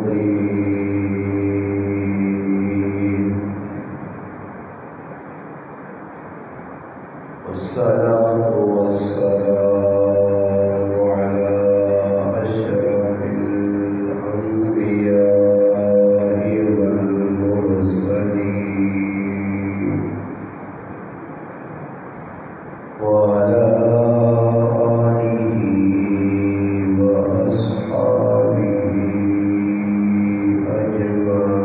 الرحيم والصلاة والسلام على أشرف الأنبياء والمرسلين وعلى آله وأصحابه أجمعين.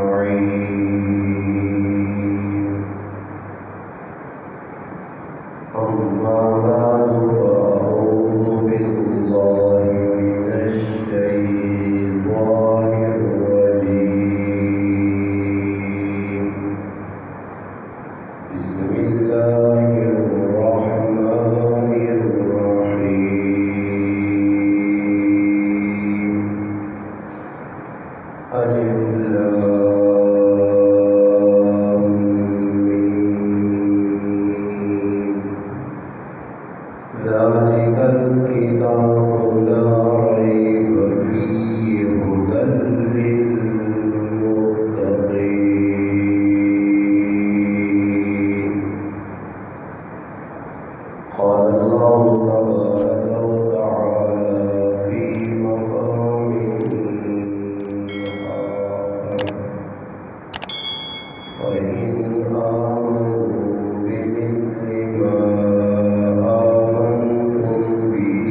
أما بعد فأعوذ بالله من الشيطان الرجيم. بسم الله الرحمن الرحيم. ألف لام ميم. ذلك الكتاب لا ريب فيه هدى للمتقين. قال الله تبارك وتعالى في مقام آخر: فإن آمنوا بمثل ما آمنتم به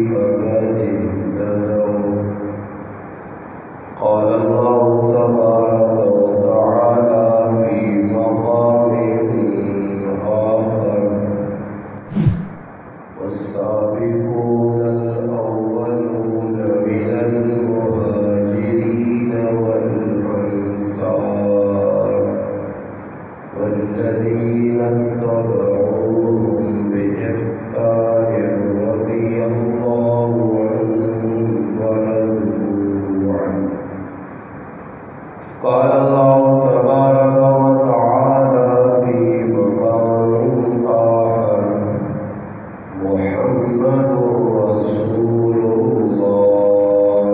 فقد اهتدوا. قال الله تبارك وتعالى في مقام آخر: والسابقون الأولون من المهاجرين والأنصار والذين اتبعوهم بإحسان رضي الله عنهم ورضوا عنه. قال الله تبارك وتعالى في مقام آخر: محمد رسول الله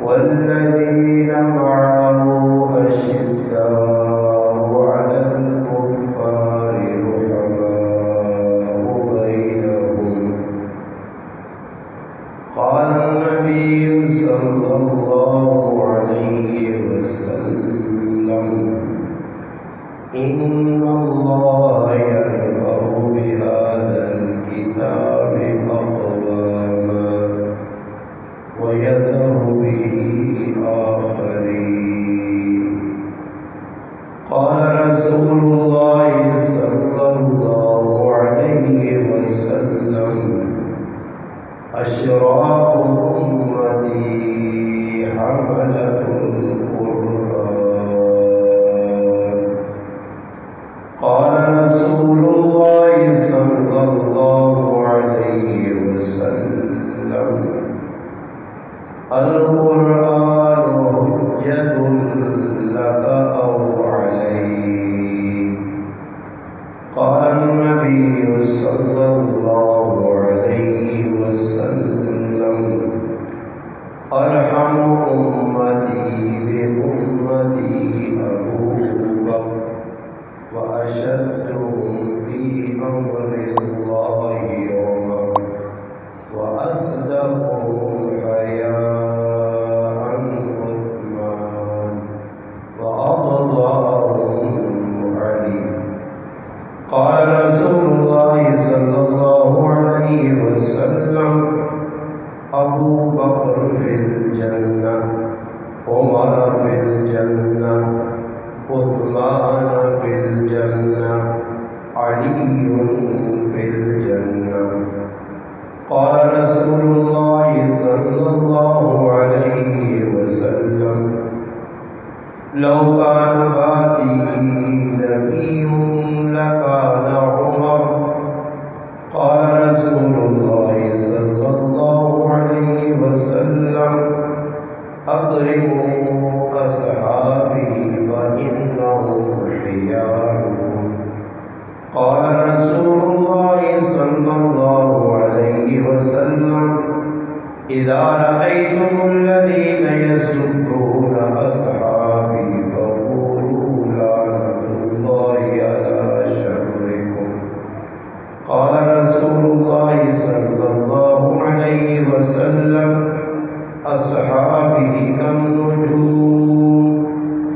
والذين معه أشداء على الكفار رحماء بينهم. قال النبي صلى الله عليه وسلم: إن الله يرفع بهذا الكتاب أقواما ويذر به آخرين. قال رسول الله صلى الله عليه وسلم: أشراف أمتي حملة القرآن. قال رسول الله صلى الله عليه وسلم: القرآن حجة لك أو عليك. قال النبي صلى الله عليه وسلم: أرحم أمتي بأمتي أبو بكر وأشدهم في أمر الله عمر وأصدقهم حياء عثمان وأبضعهم علي. قال رسول الله صلى الله عليه وسلم: أبو بكر في الجنة، عمر في الجنة، عثمان في الجنة، علي في الجنة. قال رسول الله صلى الله عليه وسلم: لو كان بعدي نبي لكان عمر. قال رسول الله صلى الله عليه وسلم: أكرموا أصحابي فإنهم خيارهم. قال رسول الله صلى الله عليه وسلم: إذا رأيتم الذين يسبون به كالنجوم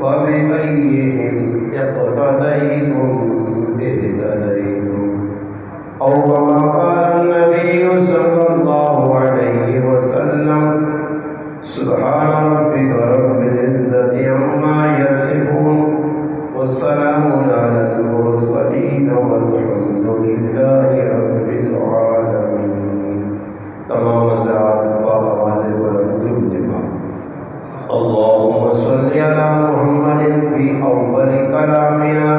فبأيهم اقتديتم اهتديتم أو كما قال النبي صلى الله عليه وسلم سبحان ربك رب العزة عما يصفون والسلام على المرسلين والحمد لله رب العالمين. تمام حضرات بآواز بلند الجبال اللهم صل على محمد في أول كلامنا،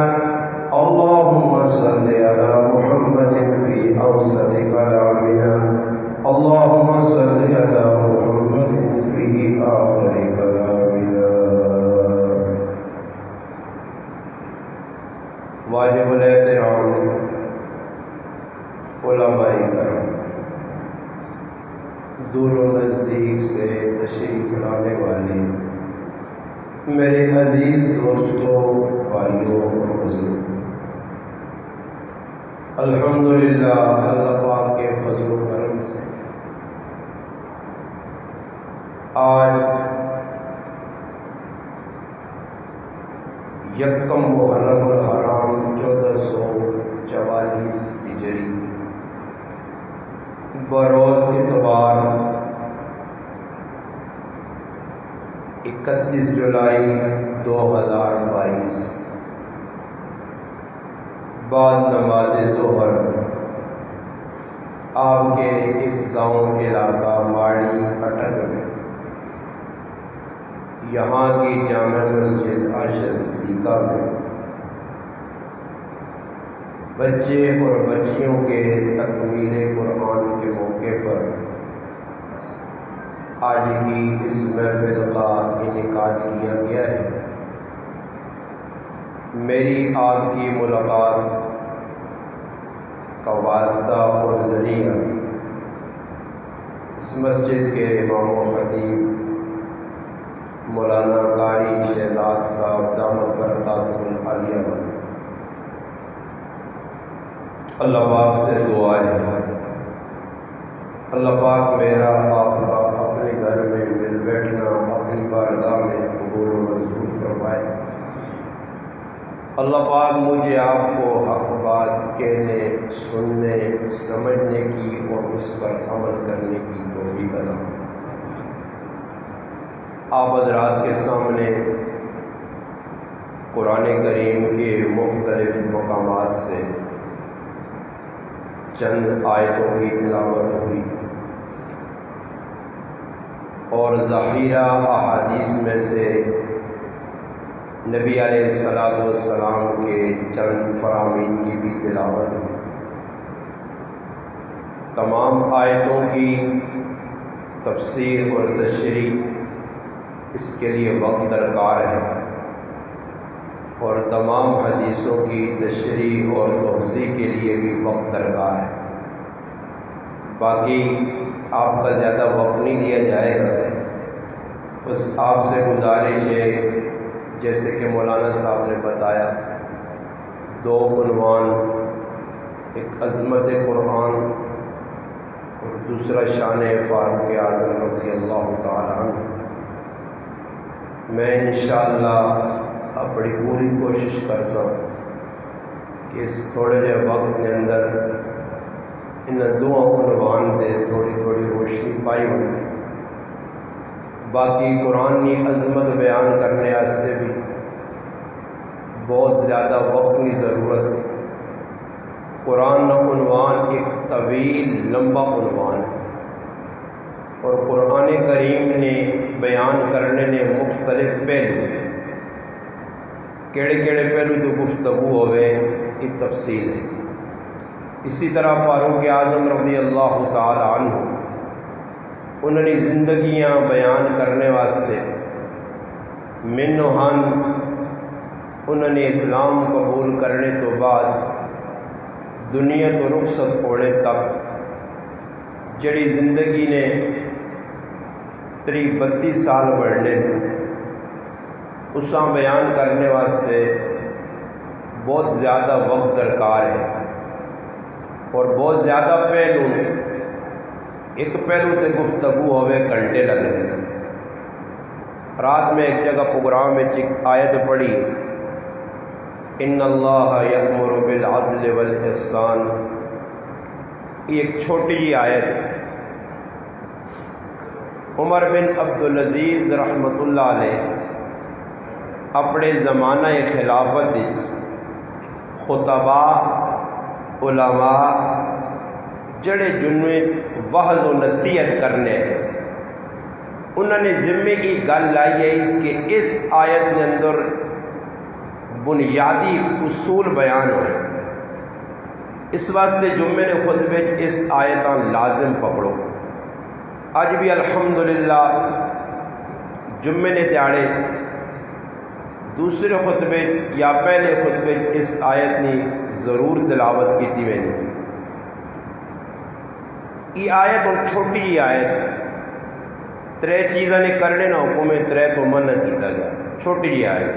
اللهم صل على محمد في أوسط كلامنا، اللهم صل على محمد في آخر كلامنا. واجب الاحترام علماء کرام، دور و نزدیک سے تشریف لانے والے میرے عزیز دوستوں، بھائیوں اور بزرگوں، الحمدللہ اللہ پاک کے فضل و کرم سے آج یکم محرم الحرام 1444 ہجری بروز اتوار 31 جولائی 2022 بعد نماز ظہر آپ کے اس گاؤں علاقہ ماڑی اٹک میں یہاں کی جامع مسجد عائشہ صدیقہ میں بچے اور بچیوں کے تکمیل قرآن کے موقع پر آج کی اس محفل کا انعقاد کیا گیا ہے. میری آپ کی ملاقات کا واسطہ اور ذریعہ اس مسجد کے امام و خطیب مولانا قاری شہزاد صاحب دامت برکاتہ العالیہ بنے. اللہ پاک سے دعا ہے اللہ پاک میرا آپ کا اپنے گھر میں مل بیٹھنا اپنی بارگاہ میں قبول و منظور فرمائے. اللہ پاک مجھے آپ کو حق بات کہنے، سننے، سمجھنے کی اور اس پر عمل کرنے کی توفیق عطا. آپ حضرات کے سامنے قرآن کریم کے مختلف مقامات سے چند آیتوں کی تلاوت ہوئی اور ذخیرہ احادیث میں سے نبی علیہ السلام کے چند فرامین کی بھی تلاوت ہوئی. تمام آیتوں کی تفسیر اور تشریح اس کے لیے وقت درکار ہے اور تمام حدیثوں کی تشریح اور توضیح کے لیے بھی وقت درکار ہے. باقی آپ کا زیادہ وقت نہیں لیا جائے گا. بس آپ سے گزارش ہے جیسے کہ مولانا صاحب نے بتایا 2 عنوان، ایک عظمت قرآن اور دوسرا شان فاروق اعظم رضی اللہ تعالی عنہ. میں انشاءاللہ اپنی پوری کوشش کر سکوں کہ اس تھوڑے جے وقت کے اندر ان 2 عنوان سے تھوڑی روشنی پائی ہوئی. باقی قرآن کی عظمت بیان کرنے واسطے بھی بہت زیادہ وقت کی ضرورت ہے. قرآن عنوان ایک طویل لمبا عنوان ہے اور قرآن کریم نے بیان کرنے نے مختلف پہلو، کیڑے پہلو جو گفتگو ہوئے کی تفصیل ہے. اسی طرح فاروق اعظم رضی اللہ تعالی عنہ انہوں نے زندگیاں بیان کرنے واسطے منوہن انہوں نے اسلام قبول کرنے تو بعد دنیا تو رخصت ہونے تک جڑی زندگی نے 32 سال بڑھنے اساں بیان کرنے واسطے بہت زیادہ وقت درکار ہے اور بہت زیادہ پہلو ایک پہلو تے گفتگو ہوئے گھنٹے لگ رہے ہیں. رات میں ایک جگہ پروگرام میں آیت پڑھی، ان اللہ یأمر بالعدل والاحسان. یہ ایک چھوٹی جی آیت ہے. عمر بن عبدالعزیز رحمۃ اللہ علیہ اپنے زمانہ خلافت خطباء علماء جڑے جنویں وعظ و نصیحت کرنے انہوں نے ذمے کی گل لائی ہے اس آیت کے اندر بنیادی اصول بیان ہوئے. اس واسطے جمعے نے خطبے اس آیتاں لازم پکڑو. اج بھی الحمدللہ جمعے نے دیہڑے دوسرے خطبے یا پہلے خطبے اس آیت نے ضرور تلاوت کی تھی. میں نے یہ آیت اور چھوٹی جی آیت ترے چیزاں نے کرنے نہ حکم ہے، ترے تو منع کیتا گیا. چھوٹی جی آیت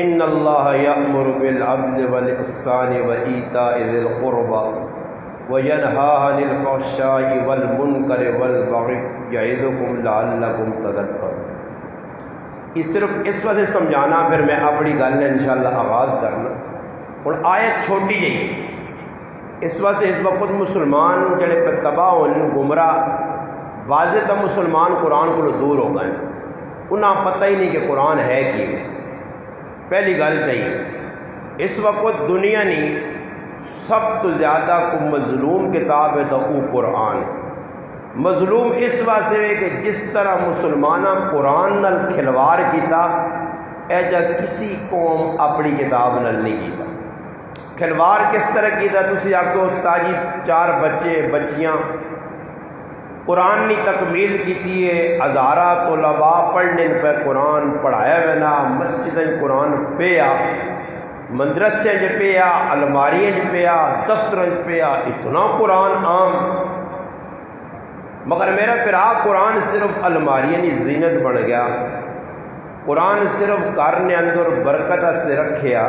ان اللہ یأمر بالعدل والاحسان وایتاء ذی القربى وینہی عن الفحشاء والمنکر والبغی یعظکم لعلکم تذکرون. یہ صرف اس وجہ سے سمجھانا، پھر میں اپنی گل نے انشاءاللہ آغاز کرنا. اور آیت چھوٹی جی اس وجہ اس وقت مسلمان جڑے پہ تباہ ہون گمراہ واضح تو مسلمان قرآن کو دور ہو گئے، انہیں پتہ ہی نہیں کہ قرآن ہے کی. پہلی گل تو اس وقت دنیا نے سب تو زیادہ کو مظلوم کتاب ہے تو وہ قرآن ہے. مظلوم اس واسطے ہے کہ جس طرح مسلمانہ قرآن نال کھلوار کیتا ایجا کسی قوم اپنی کتاب نال نہیں کیتا. کھلوار کس طرح کیتا؟ تسی آکھو استاد جی 4 بچے بچیاں قرآن نے تکمیل کیتی ہے، ہزارہ طلباء پڑھنے پہ قرآن پڑھایا وینا، مسجد قرآن پیا، مدرسے جو پیا، الماریاں جو پیا، دفتر پیا، اتنا قرآن عام. مگر میرا پیرا قرآن صرف الماریاں کی زینت بن گیا. قرآن صرف گھر نے اندر برکت سے رکھیا.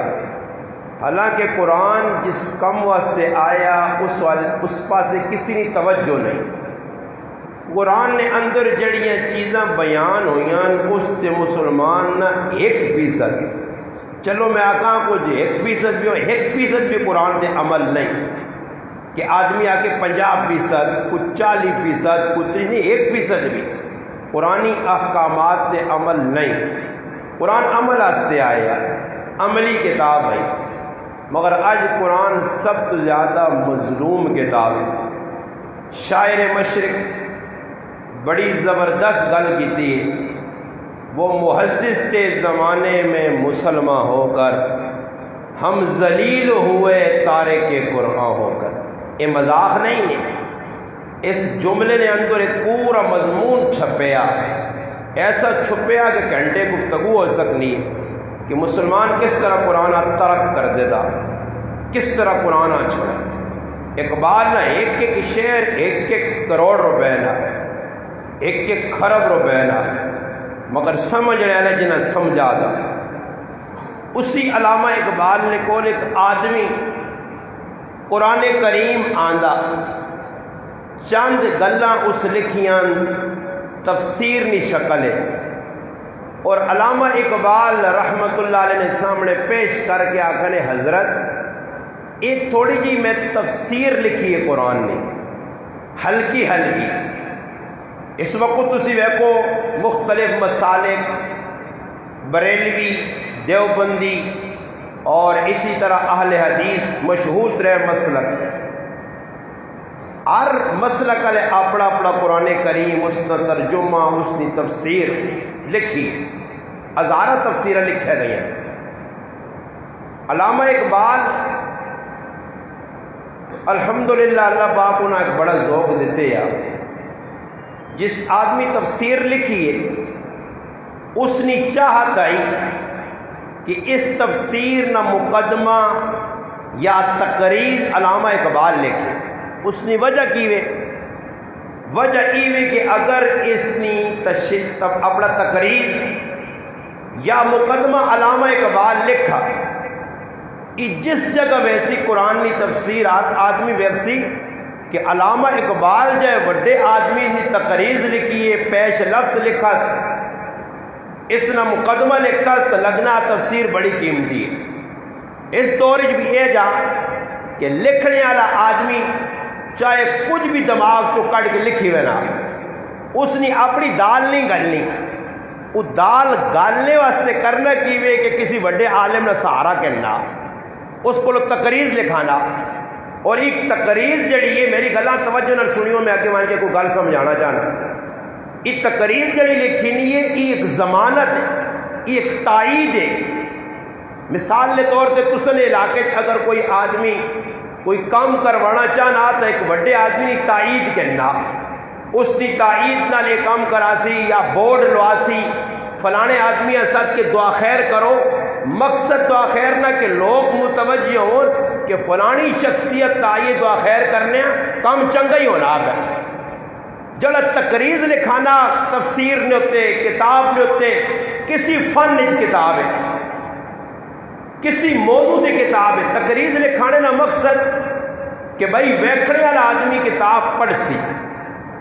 حالانکہ قرآن جس کم واسطے آیا اس پاسے کسی نے توجہ نہیں. قرآن نے اندر جڑیاں چیزاں بیان ہوئیاں اس تے مسلمان نہ 1%، چلو میں آکھاں کچھ 1% بھی ہو، 1% بھی قرآن دے عمل نہیں کہ آدمی آکے 50%، کچھ 40%، کچھ نہیں، 1% بھی قرآنی احکامات دے عمل نہیں. قرآن عمل آستے آیا، عملی کتاب ہے. مگر آج قرآن سب تو زیادہ مظلوم کتاب ہے. شاعر مشرق بڑی زبردست گل کیتی ہے، وہ محدث کے زمانے میں مسلمان ہو کر ہم ذلیل ہوئے تارک قرآن ہو کر. یہ مذاق نہیں ہے. اس جملے نے اندر ایک پورا مضمون چھپیا، ایسا چھپیا کہ گھنٹے گفتگو ہو سکنی کہ مسلمان کس طرح قرآن ترک کر دیتا، کس طرح قرآن چھوڑا. اقبال نہ ایک شعر 1 کروڑ روپے نہ 1 خرب روپے نہ، مگر سمجھ رہے ہیں جنہیں سمجھا دا. اسی علامہ اقبال نے کون ایک آدمی قرآن کریم آندہ چند گلاں اس لکھیاں تفسیر نی شکل ہے، اور علامہ اقبال رحمت اللہ علیہ نے سامنے پیش کر کے آکھنے حضرت ایک تھوڑی جی میں تفسیر لکھی ہے قرآن نے، ہلکی ہلکی. اس وقت تسی ویکو مختلف مسالک بریلوی، دیوبندی اور اسی طرح اہل حدیث مشہور ترے مسلک، ہر مسلک علیہ اپنا اپنا قرآن کریم اس کا ترجمہ اس کی تفسیر لکھی، ہزارہ تفسیریں لکھے گئی ہیں. علامہ اقبال الحمدللہ اللہ پاک انہیں ایک بڑا ذوق دیتے ہیں. جس آدمی تفسیر لکھی ہے اس نے چاہت آئی کہ اس تفسیر نہ مقدمہ یا تقریر علامہ اقبال لکھے. اس نے وجہ کی وجہ یہ کہ اگر اس نے اپنا تقریر یا مقدمہ علامہ اقبال لکھا، جس جگہ ویسی قرآن کی تفسیر آدمی ویسی کہ علامہ اقبال جائے وڈے آدمی نے تقریر لکھی ہے، پیش لفظ لکھا اس نے مقدمہ لکھا تو لگنا تفسیر بڑی قیمتی ہے۔ اس دور بھی یہ جا کہ لکھنے والا آدمی چاہے کچھ بھی دماغ تو کٹ کے لکھی ہوئے نا، اس نے اپنی دال نہیں گلنی، وہ دال گالنے واسطے کرنا کیوے کہ کسی بڑے عالم نے سہارا کرنا، اس کو تقریر لکھانا۔ اور ایک تقریر جڑی ہے، میری گلاں توجہ نال سنیو، میں آگے مان کے کوئی گل سمجھانا چاہنا۔ یہ تقریر جڑی لکھی نہیں ہے، یہ ایک ضمانت ہے، یہ ایک تائید ہے۔ مثال کے طور پہ تسن علاقے اگر کوئی آدمی کوئی کام کروانا چاہنا تو ایک بڑے آدمی نے تائید کرنا، اس کی تائید نال یہ کام کراسی یا بورڈ لواسی فلانے آدمی ساتھ کے دعا خیر کرو۔ مقصد دعا خیر نہ کہ لوگ متوجہ ہو کہ فلانی شخصیت آئیے دعا خیر کرنے کام چنگا ہی ہونا ہے۔ جڑا تقریر لکھانا تفسیر نے ہوتے، کتاب نے ہوتے، کسی فن کتاب ہے، کسی موضوع کی کتاب ہے۔ تقریر لکھانے کا مقصد کہ بھائی ویکھنے والا آدمی کتاب پڑھ سی،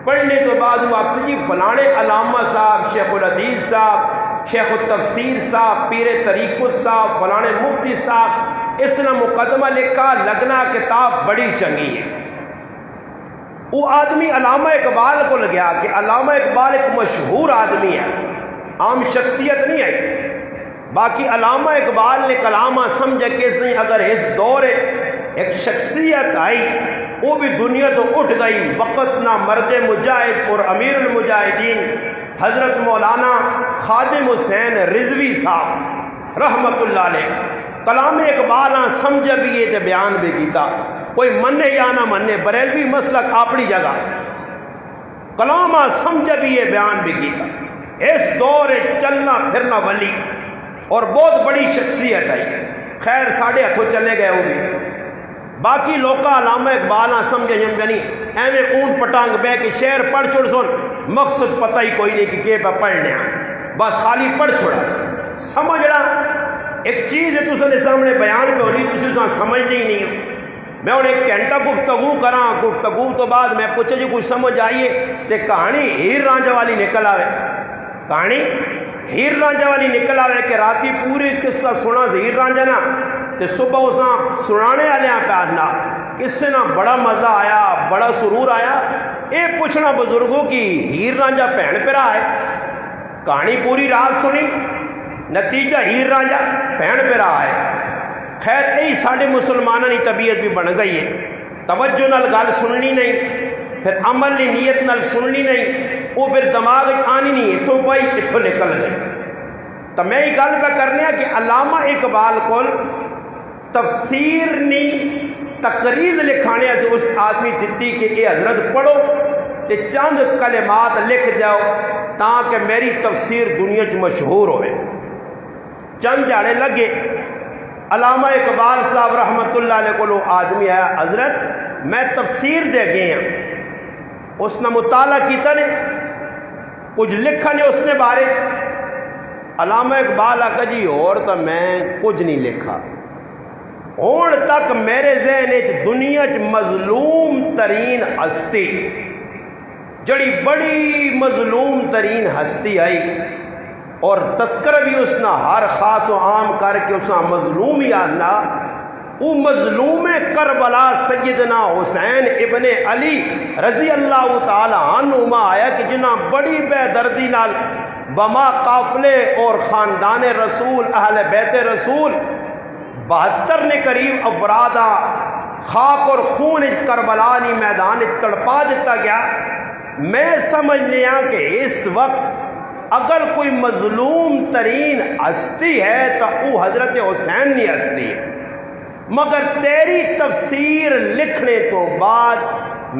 پڑھنے تو بعد وہ آپ سے جی فلانے علامہ صاحب، شیخ الحدیث صاحب، شیخ التفسیر صاحب، پیر طریقت صاحب، فلانے مفتی صاحب، اس نے مقدمہ لکھا، لگنا کتاب بڑی چنگی ہے۔ وہ آدمی علامہ اقبال کو لگیا کہ علامہ اقبال ایک مشہور آدمی ہے، عام شخصیت نہیں ہے۔ باقی علامہ اقبال نے کلامہ سمجھا کہ اس نے اگر اس دور ایک شخصیت آئی وہ بھی دنیا تو اٹھ گئی۔ وقت نہ مرد مجاہد اور امیر المجاہدین حضرت مولانا خادم حسین رضوی صاحب رحمت اللہ علیہ کلام اقبال سمجھ بھی یہ تے بیان بھی کیتا، کوئی منے یا نہ منے، بریلوی مسلک اپنی جگہ، کلام سمجھ بھی یہ بیان بھی کیتا۔ اس دور چلنا پھرنا ولی اور بہت بڑی شخصیت ہے، خیر ساڑھے ہتھوں چلے گئے وہ بھی۔ باقی لوکا علامہ اقبال سمجھے جنگنی ایویں اون پٹانگ بے کہ شعر پڑھ چھوڑ سن، مقصد پتہ ہی کوئی نہیں کہ پہ پڑھنے بس خالی پڑھ چھوڑا۔ سمجھنا ایک چیز ہے تسے سامنے بیان پہ ہونی، تسی سمجھنے ہی نہیں ہو۔ میں اور ایک گھنٹہ گفتگو کراں، گفتگو تو بعد میں پوچھے جی کچھ سمجھ آئیے تے کہانی ہیر رانجھا والی نکل آوے، کہانی ہیر رانجھا والی نکل آوے کہ راتی پوری قصہ سنا سے ہیر رانجھا نا تے صبح اساں سنانے والے پہ آنا کس سے نا بڑا مزہ آیا، بڑا سرور آیا۔ اے پوچھنا بزرگوں کی ہیر رانجھا بہن پہ رہا ہے، کہانی پوری رات سنی، نتیجہ ہیر رانجھا بہن پہ رہا ہے۔ خیر یہی سارے مسلمانوں کی طبیعت بھی بن گئی ہے، توجہ نال گل سننی نہیں، پھر عمل کی نیت نال سننی نہیں، وہ پھر دماغ آنی نہیں، اتوں پائی اتوں نکل گئی۔ تو میں یہ گل پہ کرنے کہ علامہ اقبال کو تفسیر نہیں تقریر لکھانے سے اس آدمی دیتی کہ یہ حضرت پڑھو تے چند کلمات لکھ جاؤ تاکہ میری تفسیر دنیا چ مشہور ہوئے۔ چند جاڑے لگے، علامہ اقبال صاحب رحمت اللہ علیہ کو آدمی آیا، حضرت میں تفسیر دے گئے ہیں، اس نے مطالعہ کیتا نے کچھ لکھا نے اس نے بارے۔ علامہ اقبال آکا جی اور تو میں کچھ نہیں لکھا، ہون تک میرے ذہن دنیا چ مظلوم ترین ہستی جڑی بڑی مظلوم ترین ہستی آئی اور تذکرہ بھی اس نے ہر خاص و عام کر کے اس نے مظلوم ہی آنا، وہ مظلوم کربلا سیدنا حسین ابن علی رضی اللہ تعالی عنہما آیا کہ جنہ بڑی بے دردی نال بما قافلے اور خاندان رسول اہل بیت رسول 72 نے قریب افرادہ خاک اور خون کربلا نی میدان تڑپا دیتا گیا۔ میں سمجھ لیا کہ اس وقت اگر کوئی مظلوم ترین ہستی ہے تو وہ حضرت حسین نہیں ہستی ہے، مگر تیری تفسیر لکھنے تو بعد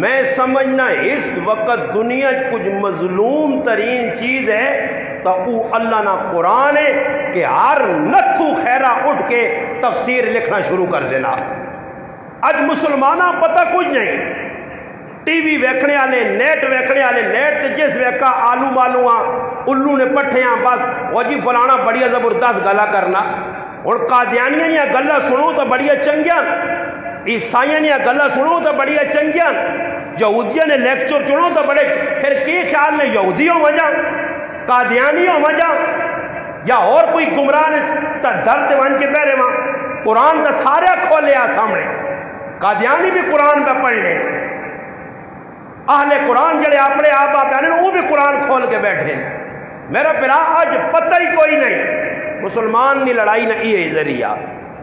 میں سمجھنا اس وقت دنیا کچھ مظلوم ترین چیز ہے تو وہ اللہ نہ قرآن ہے کہ ہر نتھو خیرہ اٹھ کے تفسیر لکھنا شروع کر دینا۔ اج مسلمانہ پتہ کچھ نہیں، ٹی وی ویکھنے والے، نیٹ ویکھنے والے، نیٹ تے جس ویکھا آلو مالو الو نے پٹھیاں بس وہ جی فلانا بڑی زبردست گلا کرنا۔ اور قادیانیاں دیا گلا سنو تو بڑی چنگیاں، عیسائیاں دیا گلا سنو تو بڑی چنگیاں، یہودیاں نے لیکچر چنو تو بڑے، پھر کی خیال نے یہودی ہو وجہ قادیانی ہو وجہ یا اور کوئی گمراہ نے درد ون کے پہرے وہاں قرآن کا سارا کھولے آ سامنے قادیانی بھی قرآن پہ پڑھ لیں اہل قرآن جڑے اپنے آپ آنے وہ بھی قرآن کھول کے بیٹھے میرا پھرا آج پتہ ہی کوئی نہیں مسلمان نے لڑائی نہ یہ ذریعہ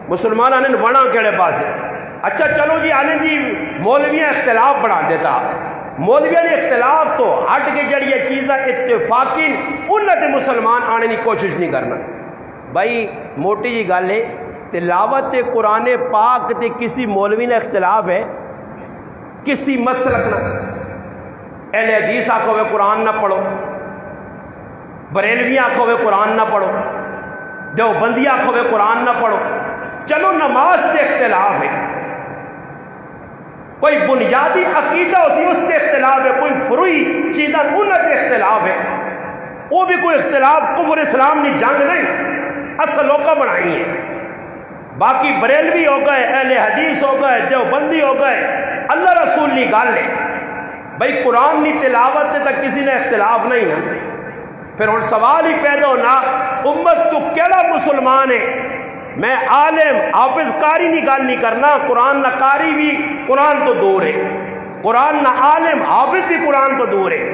مسلمان آنے وڑا کہڑے پاس اچھا چلو جی آنے جی مولویاں اختلاف بڑھا دیتا مولویاں نے اختلاف تو ہٹ کے جڑی یہ چیزیں اتفاقی انہوں نے مسلمان آنے کی کوشش نہیں کرنا بھائی موٹی جی گل ہے تلاوت قرآن پاک تے کسی مولوی نے اختلاف ہے کسی مسلک نہ اہل حدیث آکھو ہوئے قرآن نہ پڑھو بریلوی آکھو ہوئے قرآن نہ پڑھو دیوبندی آکھو ہوئے قرآن نہ پڑھو چلو نماز سے اختلاف ہے کوئی بنیادی عقیدہ ہوتی ہے اس سے اختلاف ہے کوئی فروئی چیزیں انہوں سے اختلاف ہے وہ بھی کوئی اختلاف کفر اسلام نے جنگ نہیں اصل لوکا بنائی ہے باقی بریلوی ہو گئے اہل حدیث ہو گئے دیوبندی ہو گئے اللہ رسول نے گال لے بھائی قرآن کی تلاوت سے تک کسی نے اختلاف نہیں ہے پھر ہوں سوال ہی پیدا ہونا امت تو کیڑا مسلمان ہے میں عالم حافظ قاری نہیں گل نہیں کرنا قرآن نہ قاری بھی قرآن تو دور ہے قرآن نہ عالم حافظ بھی قرآن تو دور ہے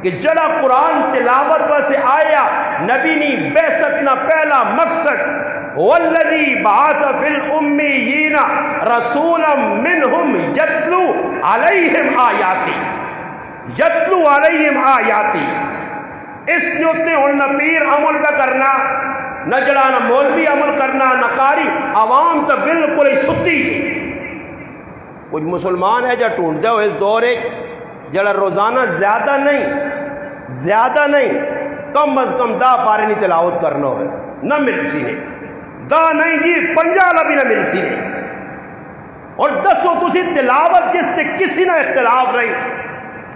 کہ جڑا قرآن تلاوت سے آیا نبی نے بعثت نہ پہلا مقصد والذی بعث فی الامیین رسولا منہم یتلو علیہم آیاتی اس نے اتنے ہوں نہ پیر عمل کا کرنا نہ جڑا نہ مولوی عمل کرنا نہ قاری عوام تو بالکل ہی ستی کچھ مسلمان ہے جا ٹونٹتے ہو اس دور جڑا روزانہ زیادہ نہیں کم از کم 10 پارے نہیں تلاوت کرنا ہوئے نہ ملسی نے 10 نہیں جی 50 بھی نہ ملسی نے اور دسو تسی تلاوت جس سے کسی نہ اختلاف نہیں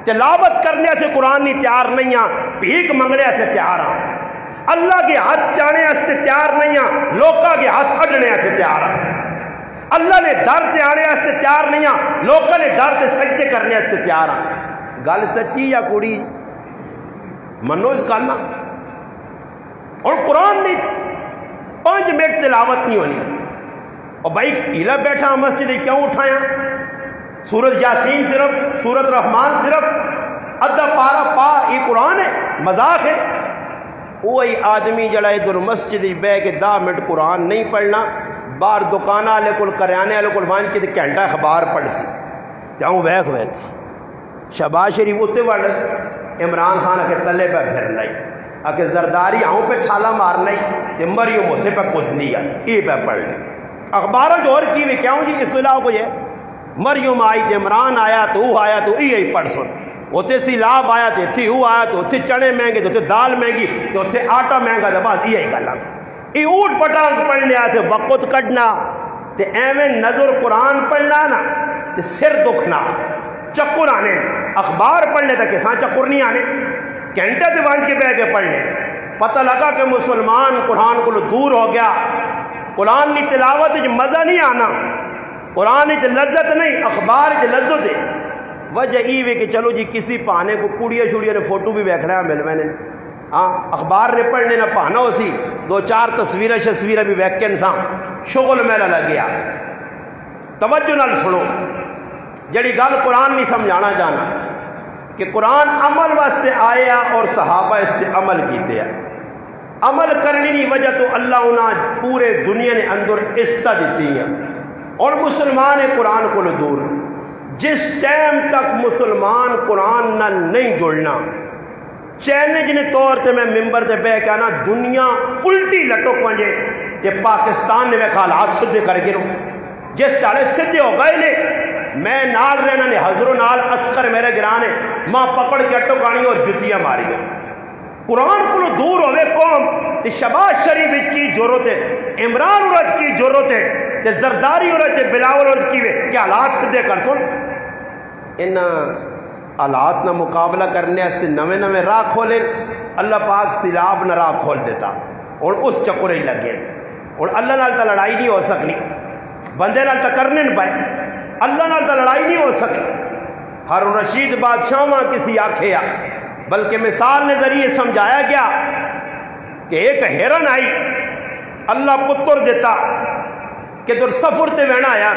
تلاوت کرنے سے قرآن نہیں تیار نہیں ہاں بھیک منگنے سے تیار ہاں اللہ کے ہاتھ چانے سے تیار نہیں ہاں لوکا کے ہاتھ اڈنے سے تیار ہاں اللہ نے در سے آنے سے تیار نہیں ہاں لوکا نے در سے سجدے کرنے سے تیار ہاں گل سچی یا کڑی منو اس گل نہ اور قرآن نے 5 منٹ تلاوت نہیں ہونی اور بھائی کیلا بیٹھا مسجد کیوں اٹھایا سورت یاسین صرف سورت رحمان صرف ادھا پارا پا یہ قرآن ہے مذاق ہے وہی آدمی جڑا ادھر مسجد بہ کے 10 منٹ قرآن نہیں پڑھنا باہر دکان والے کو کریانے والے کو وان کے گھنٹہ اخبار پڑھ سی جاؤں ویک شہباز شریف اتنے وڑ عمران خان کے تلے پہ پھر لائی آکے زرداری آؤں پہ چھالا مارنا ہی مریم اتنے پہ کودنی ہے یہ پہ پڑھ لیں اخباروں جو اور کی بھی کیوں جی اصلاح کو یہ مریم آئی تے عمران آیا تو وہ آیا تو یہی پڑھ سن اتنے سیلاب آیا تو اتھی وہ آیا تو اتنے چنے مہنگے تو اتنے دال مہنگی تو اتنے آٹا مہنگا تو بس یہی گل یہ اوٹ پٹانگ پڑھنے سے وقت کڈنا تے ایویں نظر قرآن پڑھنا نا تے سر دکھنا چکر آنے اخبار پڑھنے تک کسان چکر نہیں آنے گھنٹے سے وانج کے بہ کے پڑھنے پتہ لگا کہ مسلمان قرآن کو دور ہو گیا قرآن کی تلاوت مزہ نہیں آنا قرآن کی لذت نہیں اخبار کی لذت ہے وجہ یہ کہ چلو جی کسی پانے کو کڑیاں شڑیاں نے فوٹو بھی ویکھ رہا مل میں نے ہاں اخبار نے پڑھنے نہ پانا ہو سی 2-4 تصویریں بھی ویکھ کے انسان شغل میں نہ لگیا توجہ نال سنو جڑی گل قرآن نہیں سمجھانا جانا کہ قرآن عمل واسطے آیا اور صحابہ اس سے عمل کیتے ہیں عمل کرنے کی وجہ تو اللہ انہیں پورے دنیا نے اندر عزت دیتی ہے اور مسلمان قرآن کو دور جس ٹائم تک مسلمان قرآن نہ نہیں جڑنا چیلنج نے طور سے میں ممبر سے بہ کے آنا دنیا الٹی لٹک ونجے کہ پاکستان نے وہ حالات سدھے کر کے رو جس طرح سدھے ہو گئے نے میں نال رہنا نے حضروں نال عسکر میرے گرانے ماں پکڑ کے اٹو گانی اور جتیاں ماری قرآن کو دور ہوئے قوم تے شہباز شریف کی ضرورت ہے عمران عرج کی ضرورت ہے تے زرداری عرج بلاول عرج کی کیا حالات سدھے کر سن ان حالات نہ مقابلہ کرنے سے نویں راہ کھولے اللہ پاک سیلاب نہ راہ کھول دیتا اور اس چکر ہی لگے اور اللہ نال تا لڑائی نہیں ہو سکنی بندے نال تا کرنے نہ پائے اللہ نال تا لڑائی نہیں ہو سکنی ہارون رشید بادشاہ کسی آکھے بلکہ مثال نے ذریعے سمجھایا گیا کہ ایک ہرن آئی اللہ پتر دیتا کہ در سفر تے وینا آیا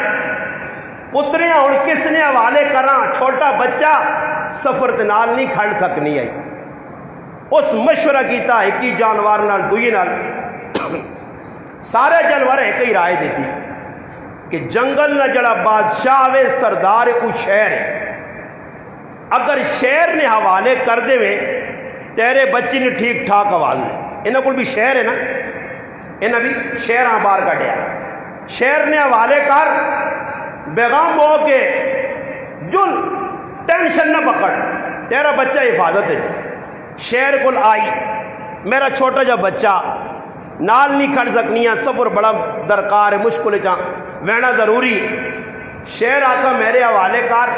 پتریاں اور کس نے حوالے کراں چھوٹا بچہ سفر تے نال نہیں کھڑ سکنی آئی اس مشورہ کیتا ایک ہی جانوار نال دوئی نال سارے جانور ایک ہی رائے دیتی کہ جنگل نہ جڑا بادشاہ وے سردار کو شہر ہے اگر شہر نے حوالے کر دے میں تیرے بچی نے ٹھیک ٹھاک آواز لے انہوں کو بھی شہر ہے نا انہوں بھی شہر باہر کٹیا شہر نے حوالے کر بیغام ہو کے جل ٹینشن نہ پکڑ تیرا بچہ حفاظت ہے شہر کو آئی میرا چھوٹا جا بچہ نال نہیں کھڑ سکنی ہے سفر بڑا درکار ہے مشکل ہے وینا ضروری شہر آقا میرے حوالے کر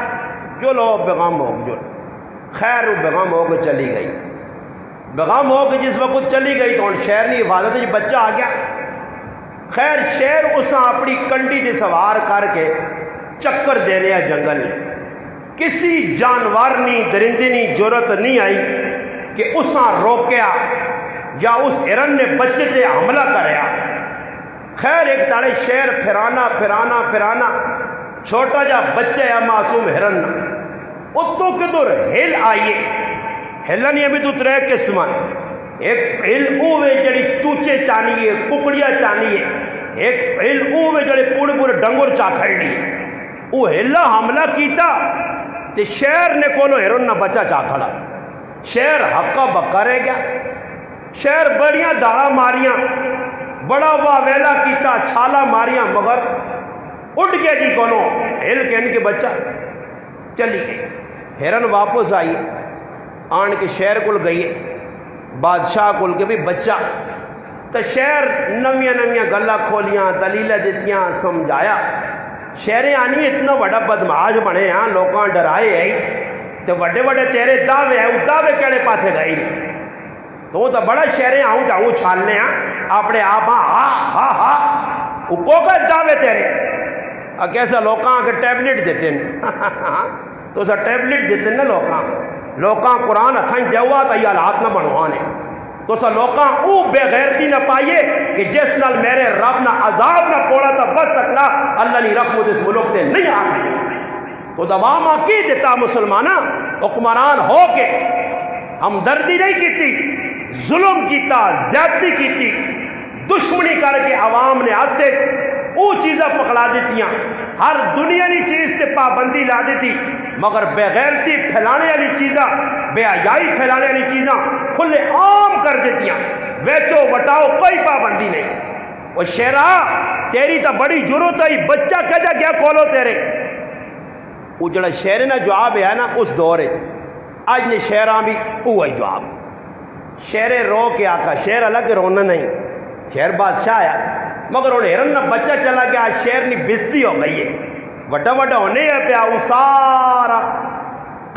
جو لو بیغام ہو جو خیر وہ بیغام ہو کے چلی گئی بیغام ہو کے جس وقت چلی گئی تو شہر نے حفاظت ہے بچہ آ گیا خیر شہر اس اپنی کنڈی سے سوار کر کے چکر دے رہا جنگل کسی جانور نہیں درندے نہیں جرت نہیں آئی کہ اس روکیا یا اس ہرن نے بچے تے حملہ کریا خیر ایک تاڑے شہر پھرانا چھوٹا جا بچہ یا معصوم ہرن اتو کدھر ہل آئیے ہلن یہ بھی تو ترے قسمان ایک ہل اوے جڑی چوچے چانیے ککڑیا چانیے ایک ہل اوے جڑی پورے ڈنگر چاکھڑ لیے وہ ہلا حملہ کیتا تے شہر نے کولو ہرن نہ بچہ چاکھڑا شہر حقا بکا رہ گیا شہر بڑیاں دارا ماریاں بڑا واویلا کیتا چھالا ماریاں مگر اٹھ گیا جی کونو ہل کے ان کے بچہ چلی گئی ہرن واپس آئی آن کے شہر کل گئی بادشاہ کل کے بھی بچہ تو شہر نمیاں گلہ کھولیاں دلیلہ دیتیاں سمجھایا شہریں آنی اتنا بڑا بدمعاش بنے ہیں لوگاں ڈرائے ہیں تو بڑے تیرے دعوے ہیں وہ دعوے کیڑے پاسے گئی تو وہ تو بڑا شہریں آؤں جاؤں چھالنے ہیں اپنے آپ ہاں وہ کوکا دعوے تیرے کیسا لوکاں کے ٹیبلٹ دیتے ہیں تو سا ٹیبلٹ دیتے ہیں نا لوکاں قرآن اتھائیں دیوا تا یہ حالات نہ بنوانے تو سا لوکاں او بے غیرتی نہ پائیے کہ جس نال میرے رب نہ عذاب نہ پوڑا تا بس سکنا اللہ نے رحمت اس ملک تے نہیں آگئی تو دواما کی دیتا مسلمانہ حکمران ہو کے ہم دردی نہیں کیتی ظلم کیتا زیادتی کیتی دشمنی کر کے عوام نے آتے وہ چیزیں پکڑا دیتیاں ہر دنیا کی چیز سے پابندی لا دیتی مگر بے غیرتی پھیلانے والی چیزاں بے حیائی پھیلانے والی چیزاں کھلے عام کر دیتیاں ویچو وٹاؤ کوئی پابندی نہیں وہ شیرا تیری تا بڑی ضرورت ہے بچہ کہتا کیا کولو تیرے وہ جڑا شہر نہ جواب ہے نا اس دور ہے آج نے شہران بھی وہی جواب شہر رو کے آقا شہر الگ رونا نہیں شہر بادشاہ آیا مگر انہیں ہرن نہ بچہ چلا گیا شہر نی بزتی ہو گئی ہے وڈا ہونے ہے پیا وہ سارا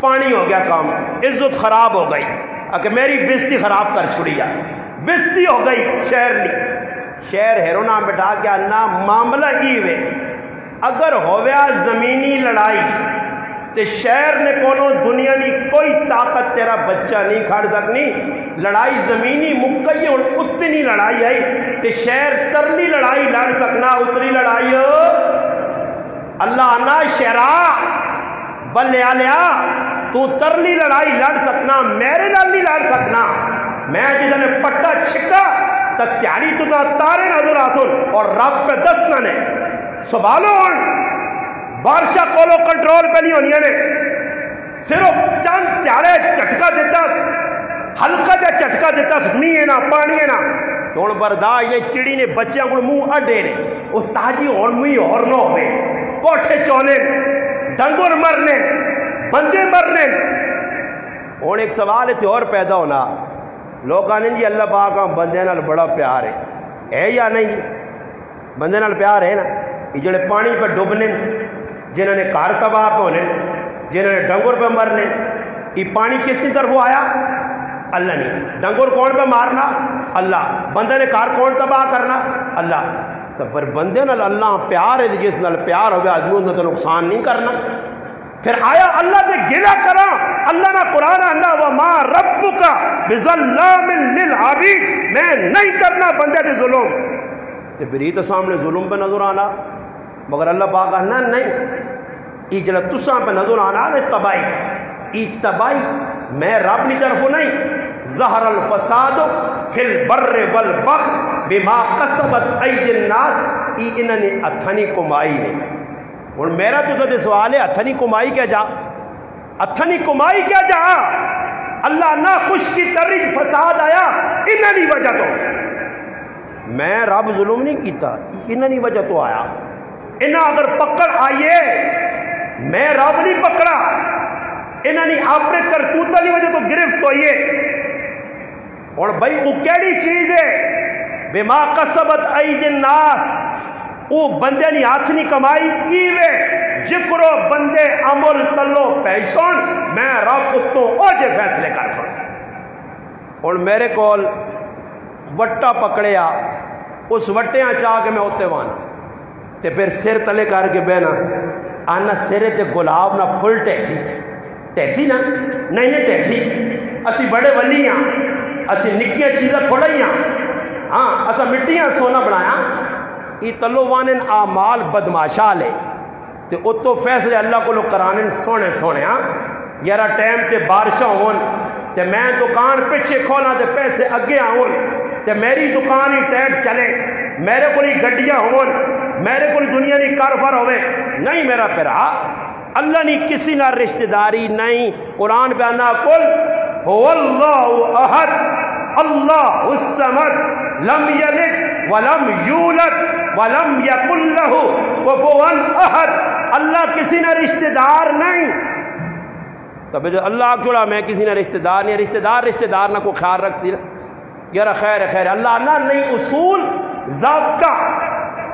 پانی ہو گیا کام عزت خراب ہو گئی کہ میری بزتی خراب کر چھڑیا بزتی ہو گئی شہر نی شہر ہیرونا بٹھا کے نہ معاملہ ہی ہوئے اگر ہویا زمینی لڑائی تے شہر نے کونو دنیا نی کوئی طاقت تیرا بچہ نہیں کھڑ سکنی لڑائی زمینی مکئی اور اتنی لڑائی آئی تے شہر ترلی لڑائی لڑ سکنا اتری لڑائی اللہ نا شہرا بلے آلیا تو ترلی لڑائی لڑ سکنا میرے نال نہیں لڑ سکنا میں جس نے پٹا چھکا تا تیاری تو تارے نظر آسن اور رب پہ دستنا نے سبالو بارشاہ کولو کنٹرول پہ نہیں ہونی نے صرف چند تیارے چٹکا دیتا ہلکا جا چٹکا دیتا می ہے نا پانی ہے نا تو ان برداج نے چڑی نے بچیاں کو منہ اڈے نے استاجی اور مئی اور نو ہوئے کوٹھے چونے ڈنگر مرنے بندے مرنے اور ایک سوال ہے اور پیدا ہونا لوگ آنے جی اللہ پاک بندے نال بڑا پیار ہے یا نہیں بندے نال پیار ہے نا یہ جڑے پانی پہ ڈوبنے جنہوں نے کار تباہ پہ ہونے جنہوں نے ڈنگر پہ مرنے یہ پانی کس کی طرف آیا اللہ نے ڈنگر کون پہ مارنا اللہ بندے نے کار کون تباہ کرنا اللہ تو پر بندے نال اللہ پیار ہے جس نال پیار ہوگا آدمی انہوں تو نقصان نہیں کرنا پھر آیا اللہ سے گلا کرا اللہ نہ قرآن اللہ وما ربک بظلام للعبید میں نہیں کرنا بندے دے ظلم تے بری تو سامنے ظلم پہ نظر آنا مگر اللہ پاک کہنا نہیں ای جڑا تساں پہ نظر آنا ہے تباہی ای تباہی میں رب نی طرفوں نہیں ظہر الفساد فی البر والبحر بما کسبت ایدی الناس ای انہوں نے ہتھانی کمائی نے اور میرا تو سوال ہے ہتھانی کمائی کیا جا ہتھانی کمائی کیا جا اللہ نہ خوش کی طرح فساد آیا انہوں نے وجہ تو میں رب ظلم نہیں کیتا انہوں نے وجہ تو آیا انہاں اگر پکڑ آئیے میں رب نہیں پکڑا انہوں نے اپنے کرتوتہ کی وجہ تو گرفت ہوئیے اور بھائی وہ کیڑی چیز ہے بما کسبت ایدی الناس وہ بندے نہیں ہاتھ نہیں کمائی کیوے جکرو بندے عمل تلو پیشون میں رب اتوں اوجے فیصلے کر سن اور میرے کول وٹا پکڑیا اس وٹیاں چاہ کے میں ہوتے وانا تے پھر سر تلے کر کے بہنا آنا سرے تے گلاب نہ پھل ٹیسی نا نہیں ٹیسی اسی بڑے ولی ہاں اسی نکیاں چیزیں تھوڑا ہی ہاں اسا مٹیاں سونا بنایا ای تلو وانن آمال بدماشا لے تے اتو فیصلے اللہ کو لوگ کرانن سونے سونے ہاں یارا ٹائم تے بارشاں ہون تے میں دکان پیچھے کھولا تے پیسے اگے آؤن تے میری دکان ہی ٹیٹ چلے میرے کو ہی گڈیاں ہون میرے کو دنیا نہیں کاروبار ہوئے نہیں میرا پیرا اللہ نے کسی نہ رشتہ داری نہیں قرآن بیانا کل هو اللہ احد اللہ الصمد لم یلد ولم یولد ولم یکن لہ کفوا احد اللہ کسی نہ رشتہ دار نہیں تب اللہ چھوڑا میں کسی نہ رشتہ دار نہیں رشتہ دار نہ کو خیال رکھ سی یار خیر اللہ نہ نہیں اصول ضابطہ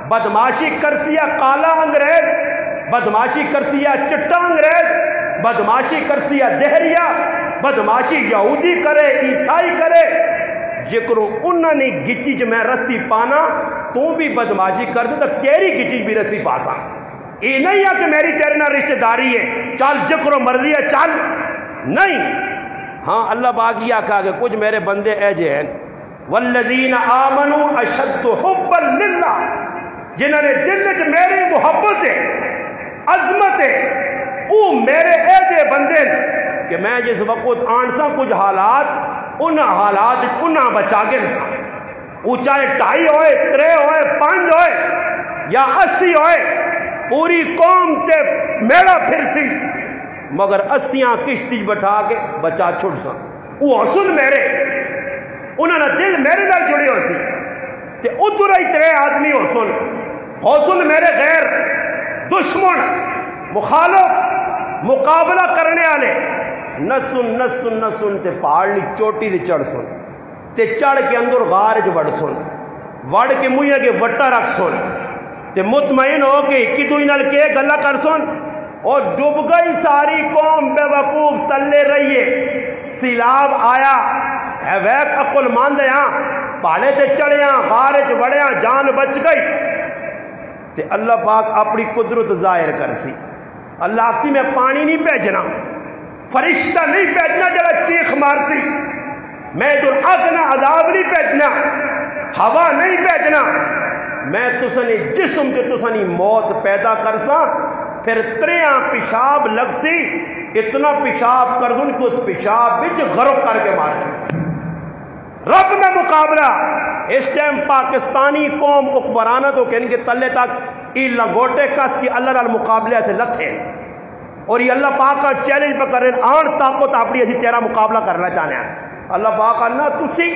بدماشی کرسیا کالا انگریز بدماشی کرسیا چٹا انگریز بدماشی کرسیا دہریا بدماشی یہودی کرے عیسائی کرے جکروں انہوں نے گچی جو میں رسی پانا تو بھی بدماشی کر دے تو تیری گچی بھی رسی پاسا یہ نہیں ہے کہ میری تیرے نہ رشتہ داری ہے چل جکروں مرضی ہے چل نہیں ہاں اللہ باقی آکھا کہ کچھ میرے بندے ایجے ہیں والذین آمنوا اشد حبا للہ جنہوں نے دل میں میری محبت ہے عظمت ہے وہ میرے ایجے بندے کہ میں جس وقت آنسا کچھ حالات انہاں بچا کے نسا وہ چاہے 2.5 ہوئے 3 ہوئے 5 ہوئے یا 80 ہوئے پوری قوم تے میڑا پھر سی مگر 80 کشتی بٹھا کے بچا چھڑ سا وہ حسن میرے انہوں نے دل میرے نال جڑے ہو سی تے ادھر ہی 3 آدمی حسن میرے غیر دشمن مخالف مقابلہ کرنے والے نسن تے پہاڑی چوٹی تے چڑھ سن تے چڑھ کے اندر غار جو وڑ سن وڑ کے منہ کے وٹا رکھ سن تے مطمئن ہو کے ایک دوئی نال کے گلا کر سن اور ڈوب گئی ساری قوم بے وقوف تلے رہیے سیلاب آیا ہے ویک عقل ماندے ہاں پہاڑے تے چڑھیاں غار جو وڑیاں جان بچ گئی تے اللہ پاک اپنی قدرت ظاہر کر سی اللہ آکسی میں پانی نہیں بھیجنا فرشتہ نہیں بھیجنا جڑا چیخ مار سی میں در اذن عذاب نہیں بھیجنا ہوا نہیں بھیجنا میں تسنی جسم جو تسنی موت پیدا کر سا پھر 3 پیشاب لگ سی اتنا پیشاب کر سن کہ اس پیشاب بچ غرق کر کے مار چھوڑ رب میں مقابلہ اس ٹائم پاکستانی قوم اکبرانہ تو کہنے کے تلے تک ای لگوٹے کس کی اللہ نال مقابلے سے لتھے اور یہ اللہ پاک کا چیلنج پہ کر رہے ہیں آن طاقت اپنی ایسی تیرا مقابلہ کرنا چاہنے ہیں اللہ پاک اللہ تسی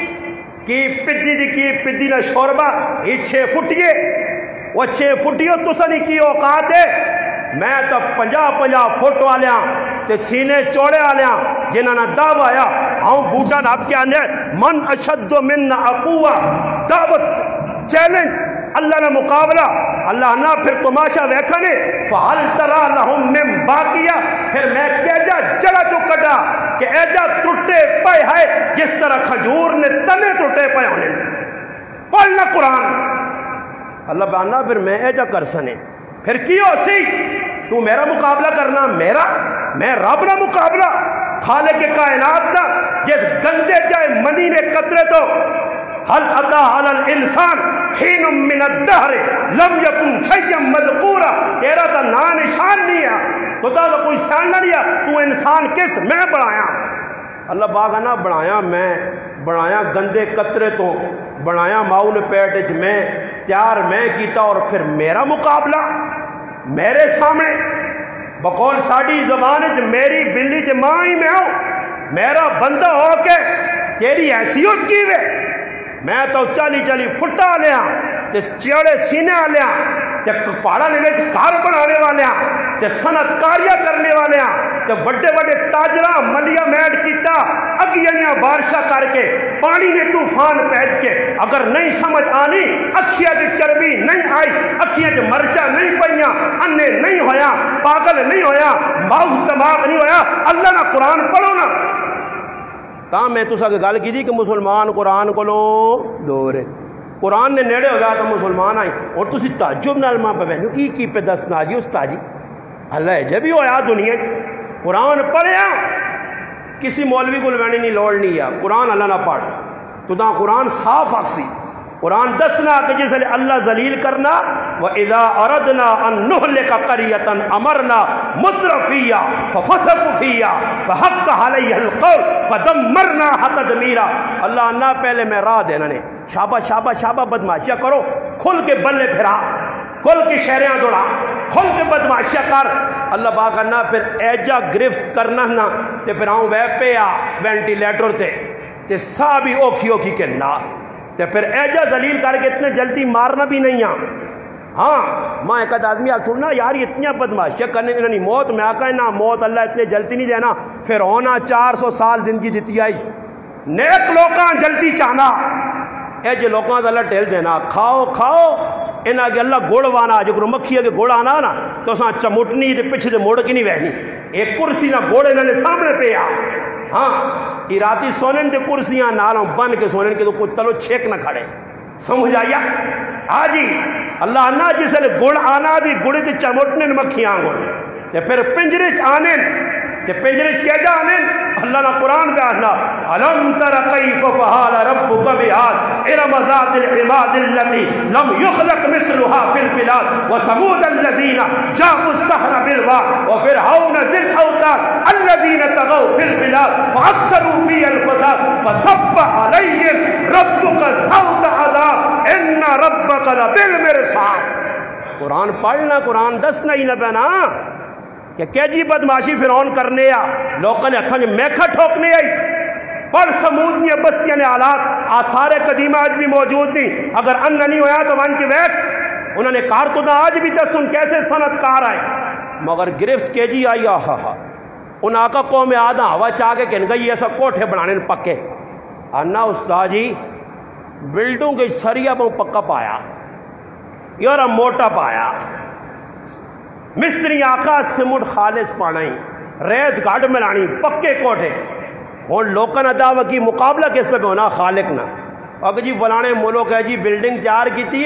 کی پدی نہ شوربہ یہ 6 فٹیے وہ 6 فٹیوں تسنی کی اوقات ہے میں تو 50 فٹ والیاں تے سینے چوڑے والیاں جنہاں نہ دعو آیا ہاں بوٹا ناب کے آنے من اشد من اقوہ دعوت چیلنج اللہ نے مقابلہ اللہ نہ پھر تماشا ویکھنے فَحَلْ تَرَا لَهُمْ مِنْ بَاقِيَةٍ پھر میں کہجا جڑا چکڑا کہ ایجا ٹوٹے پائے ہے جس طرح کھجور نے تنے ٹوٹے پائے ہونے پڑھنا قرآن اللہ بیانا پھر میں ایجا کر سنے پھر کیوں سی تو میرا مقابلہ کرنا میں رب نہ مقابلہ خالق کائنات کا جس گندے جائے منی نے قطرے تو حل اتا علی الانسان حین من الدہر لم یکن شیئا مذکورا تیرا تا نا نشان نہیں ہے خدا کا کوئی سیانہ نہیں ہے تو انسان کس میں بنایا اللہ باغا نہ بنایا میں بنایا گندے قطرے تو بنایا ماؤل پیٹ میں تیار میں کیتا اور پھر میرا مقابلہ میرے سامنے بقول ساڑی زبان میری بلی چ ماں ہی میں ہوں میرا بندہ ہو کے تیری حیثیت کی وے میں تو چلی فٹا لیا تے چیڑے سینے لیا تے پہاڑا نے کار بنانے والے تے صنعت کاریاں کرنے والے تے بڑے بڑے تاجرہ ملیا میڈ کیتا اگیاں بارشاں کر کے پانی نے طوفان بھیج کے اگر نہیں سمجھ آنی اکھیاں دی چربی نہیں آئی اکھیاں چ مرچا نہیں پئیاں انے نہیں ہویا پاگل نہیں ہویا ماؤس دماغ نہیں ہویا اللہ نہ قرآن پڑھو نا تاں میں تسا کے گل کی تھی کہ مسلمان قرآن کو لو دور قرآن نے نیڑے ہو گیا تو مسلمان آئی اور تسی تعجب نال ماں پہ بہنو کی پہ دسنا جی استاد جی اللہ جب ہی ہویا دنیا قرآن پڑھیا کسی مولوی کو لوانی نہیں لوڑ نہیں ہے قرآن اللہ نہ پڑھ تو تا قرآن صاف آکسی قرآن دسنا کہ جس لئے اللہ ذلیل کرنا وَإِذَا أَرَدْنَا أَن نُهْلِكَ قَرْيَةً أَمَرْنَا مُتْرَفِيًّا فَفَسَقُوا فِيهَا فَحَقَّ عَلَيْهَا الْقَوْلُ فَدَمَّرْنَاهَا تَدْمِيرًا اللہ نہ پہلے میں راہ دینا نے شابہ بدماشیاں کرو کھل کے بلے پھرا کھل کے شہریاں دوڑا کھل کے بدماشیاں کر اللہ باغ کرنا پھر ایجا گرفت کرنا نا تے پھر آؤں وے پہ وینٹیلیٹر تے سا بھی اوکھی کے نا تے پھر ایجا ذلیل کر کے اتنے جلدی مارنا بھی نہیں ہاں ماں ایک آدمی آپ چھوڑنا یار اتنی بدماشیاں کرنے کی نہیں موت میں آقا ہے نا موت اللہ اتنے جلدی نہیں دینا پھر ہونا 400 سال زندگی دیتی آئی نیک لوکاں جلدی چاہنا اے جو لوکاں اللہ ٹھیل دینا کھاؤ انہاں کے اللہ گوڑ وانا جو مکھیے کے گوڑ آنا نا تو اساں چمٹنی دے پیچھے دے موڑ کی نہیں وہنی ایک کرسی نہ گوڑے نہ سامنے پہ ہاں راتی سونن دے کرسیاں نالوں بن کے سونن کے تو کوئی تلو چھیک نہ کھڑے سمجھ آیا آجی اللہ نہ جسے گڑ آنا بھی گڑی تے چمٹنے مکھیاں گڑ تے پھر پنجرے آنے تے پنجرے کیجا آنے اللہ نہ قرآن کا اللہ علم تر کیف فعل ربک بعاد ارم ذات العماد التي لم يخلق مثلها في البلاد وثمود الذين جابوا السحر بالواد وفرعون ذي الاوتاد الذين طغوا في البلاد فاكثروا فيها الفساد فصب عليهم ربك صوت عذاب ان ربك لبالمرصاد قرآن پڑھنا قرآن دسنا ہی نہ بنا کہ جی بدماشی فرعون کرنے لوگوں نے ہتھاں میکھا ٹھوکنے آئی پر سمود نے بستیاں نے حالات آثار قدیمہ آج بھی موجود نہیں اگر ان نہیں ہویا تو ون کی ویک انہوں نے کار تو آج بھی دسن کیسے صنعت کار آئے مگر گرفت کے جی آئی ان آقا قوم آدھا ہوا چاہ کے کہنے گئی ایسا کوٹھے بنانے پکے انا استاد جی بلڈوں کے سریا بہت پکا پایا یار موٹا پایا مستری آقا سمٹ خالص پانائی ریت گاڑ ملانی پکے کوٹھے اور لوکن اداوہ کی مقابلہ کس پہ ہونا خالق نہ اگر جی فلانے ملک ہے جی بلڈنگ تیار کی تھی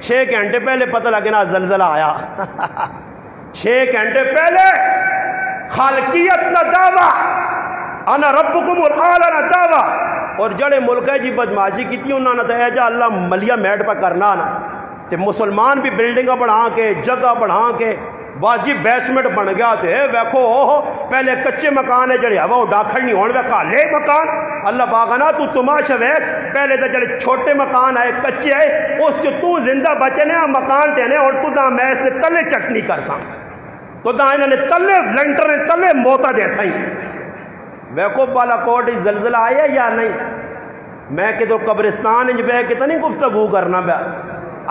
6 گھنٹے پہلے پتہ لگنا زلزلہ آیا 6 گھنٹے پہلے خالقیت نہ دعویٰ انا ربکم الاعلی نہ دعویٰ اور جڑے ملک ہے جی بدماشی کی تھی انہوں نے تو جا اللہ ملیہ میٹ پہ کرنا نا تے مسلمان بھی بلڈنگاں بڑھا کے جگہ بڑھا کے باجی بیسمنٹ بن گیا تھے ویکھو پہلے کچے مکان ہے جڑے ہوا ڈاکھڑ نہیں ہونے ویکھا لے مکان اللہ باغنا تو تماشا ویکھ پہلے تو جڑے چھوٹے مکان آئے کچے آئے اس جو تو زندہ بچے نے مکان تے نے اور تو دا میں اس نے تلے چٹنی کر ساں تو دا انہوں نے تلے لنٹر نے تلے موتا دے سائیں ویکھو بالا کوٹ زلزلہ آیا یا نہیں میں کہ تو قبرستان انج بے کتنی گفتگو کرنا بیا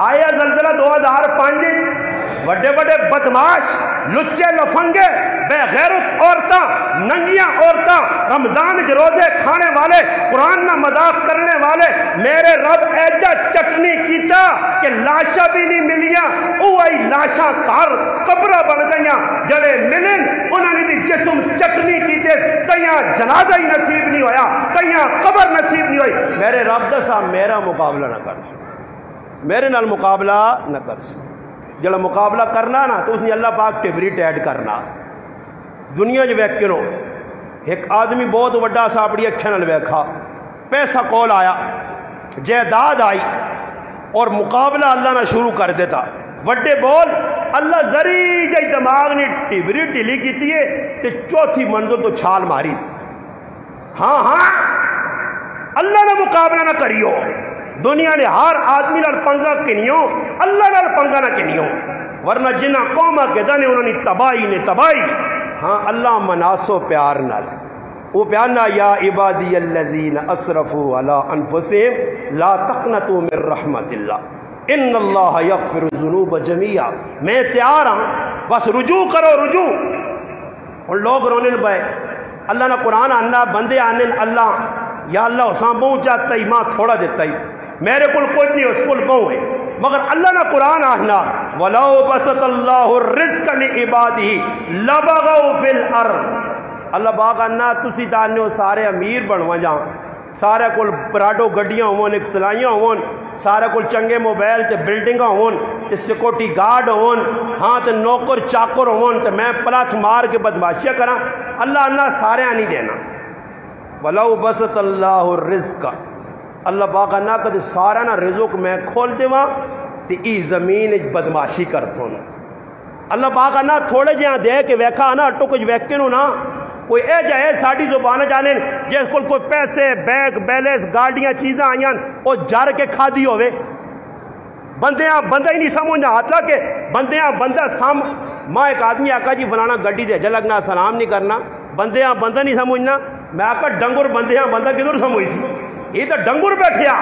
آیا زلزلہ 2005 بڑے بڑے بدماش لچے لفنگے بے غیرت عورتاں ننگیاں عورتاں رمضان کے روزے کھانے والے قرآن نہ مذاق کرنے والے میرے رب ایجا چٹنی کیتا کہ لاشا بھی نہیں ملیاں اوہی لاشا کار قبرہ بن گئیاں جڑے ملن انہوں نے بھی جسم چٹنی کیتے کئیاں جنازہ ہی نصیب نہیں ہویا کئیاں قبر نصیب نہیں ہوئی میرے رب دسا میرا مقابلہ نہ کر میرے نال مقابلہ نہ کر جڑا مقابلہ کرنا نا تو اس نے اللہ پاک ٹبری ٹیڈ کرنا دنیا جو ویکھنو ایک آدمی بہت وڈا سا اپنی اکھاں نال ویکھا پیسہ کول آیا جائیداد آئی اور مقابلہ اللہ نہ شروع کر دیتا وڈے بول اللہ ذری جائی دماغ نے ٹبری ٹھلی کیتی ہے تے چوتھی منزل تو چھال ماریس ہاں ہاں اللہ نہ مقابلہ نہ کریو دنیا نے ہر آدمی نال پنگا کنیو اللہ نال پنگا نہ کنیو ورنہ جنہ قومہ کے دنے انہوں نے تباہی ہاں اللہ مناسو پیار نال وہ پیارنا یا عبادی الذین اسرفوا علی انفسہم لا تقنطوا من رحمت اللہ ان اللہ یغفر الذنوب جميعا میں تیار ہوں بس رجوع کرو رجوع اور لوگ رونے بھائی اللہ نہ قرآن آنا بندے آنے اللہ یا اللہ حسان بہت جاتا ہی ماں تھوڑا دیتا ہی میرے کل کوئی نہیں اس کل بہو ہے مگر اللہ نہ قرآن آنا وَلَوْ بَسَطَ اللَّهُ الرِّزْقَ لِعِبَادِهِ لَبَغَوْا فِي الْأَرْضِ اللہ باغ آنا تسی دانے ہو سارے امیر بنوا جاؤں سارے کل پراڈو گڈیاں ہون ایک سلائیاں ہون سارے کل چنگے موبائل تے بلڈنگاں ہون تے سیکورٹی گارڈ ہون ہاں تے نوکر چاکر ہون تے میں پلاتھ مار کے بدماشیاں کراں اللہ آنا سارے آنی دینا وَلَوْ بَسَطَ اللَّهُ الرِّزْقَ اللہ پاک آنا کہ سارا نا رزق میں کھول دے وہاں تے ای زمین بدماشی کر سن اللہ پاک آنا تھوڑے جہاں دے کے ویکھا آنا اٹھو کچھ ویکھے نو نا کوئی اے جائے ساڑھی زبانہ جانے جس کل کوئی پیسے بیگ بیلیس گاڑیاں چیزیں آئیاں وہ جار کے کھا دی ہوئے بندیاں بندہ ہی نہیں سمجھنا ہاتھا کہ بندیاں بندہ ماں ایک آدمی آقا جی فلانا گڈی دے جا لگنا سلام نہیں کرنا بندیاں بندہ نہیں سمجھنا میں آقا ڈنگر بندیاں بندہ کدھر سمجھ سی یہ تو ڈنگر بیٹھیا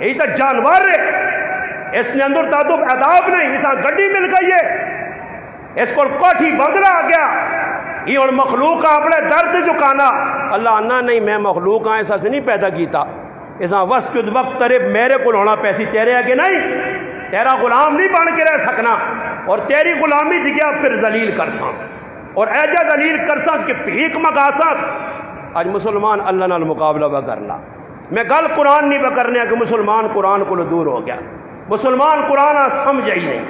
یہ تو جانور ہے اس نے اندر تعدب عذاب نہیں اس گڈی مل گئی ہے اس کو کوٹھی بنگلہ آ گیا یہ اور مخلوق اپنے درد جھکانا اللہ آنا نہیں میں مخلوق ایسا سے نہیں پیدا کیتا ایسا وسجد وقت ترے میرے کو ہونا پیسی تیرے آگے نہیں تیرا غلام نہیں بن کے رہ سکنا اور تیری غلامی جگہ پھر ذلیل کر ساں اور ایجا ذلیل کر ساں کہ بھیک مگا ساں آج مسلمان اللہ نال مقابلہ با کرنا میں گل قرآن نہیں با کرنے کہ مسلمان قرآن کو دور ہو گیا مسلمان قرآن سمجھا ہی نہیں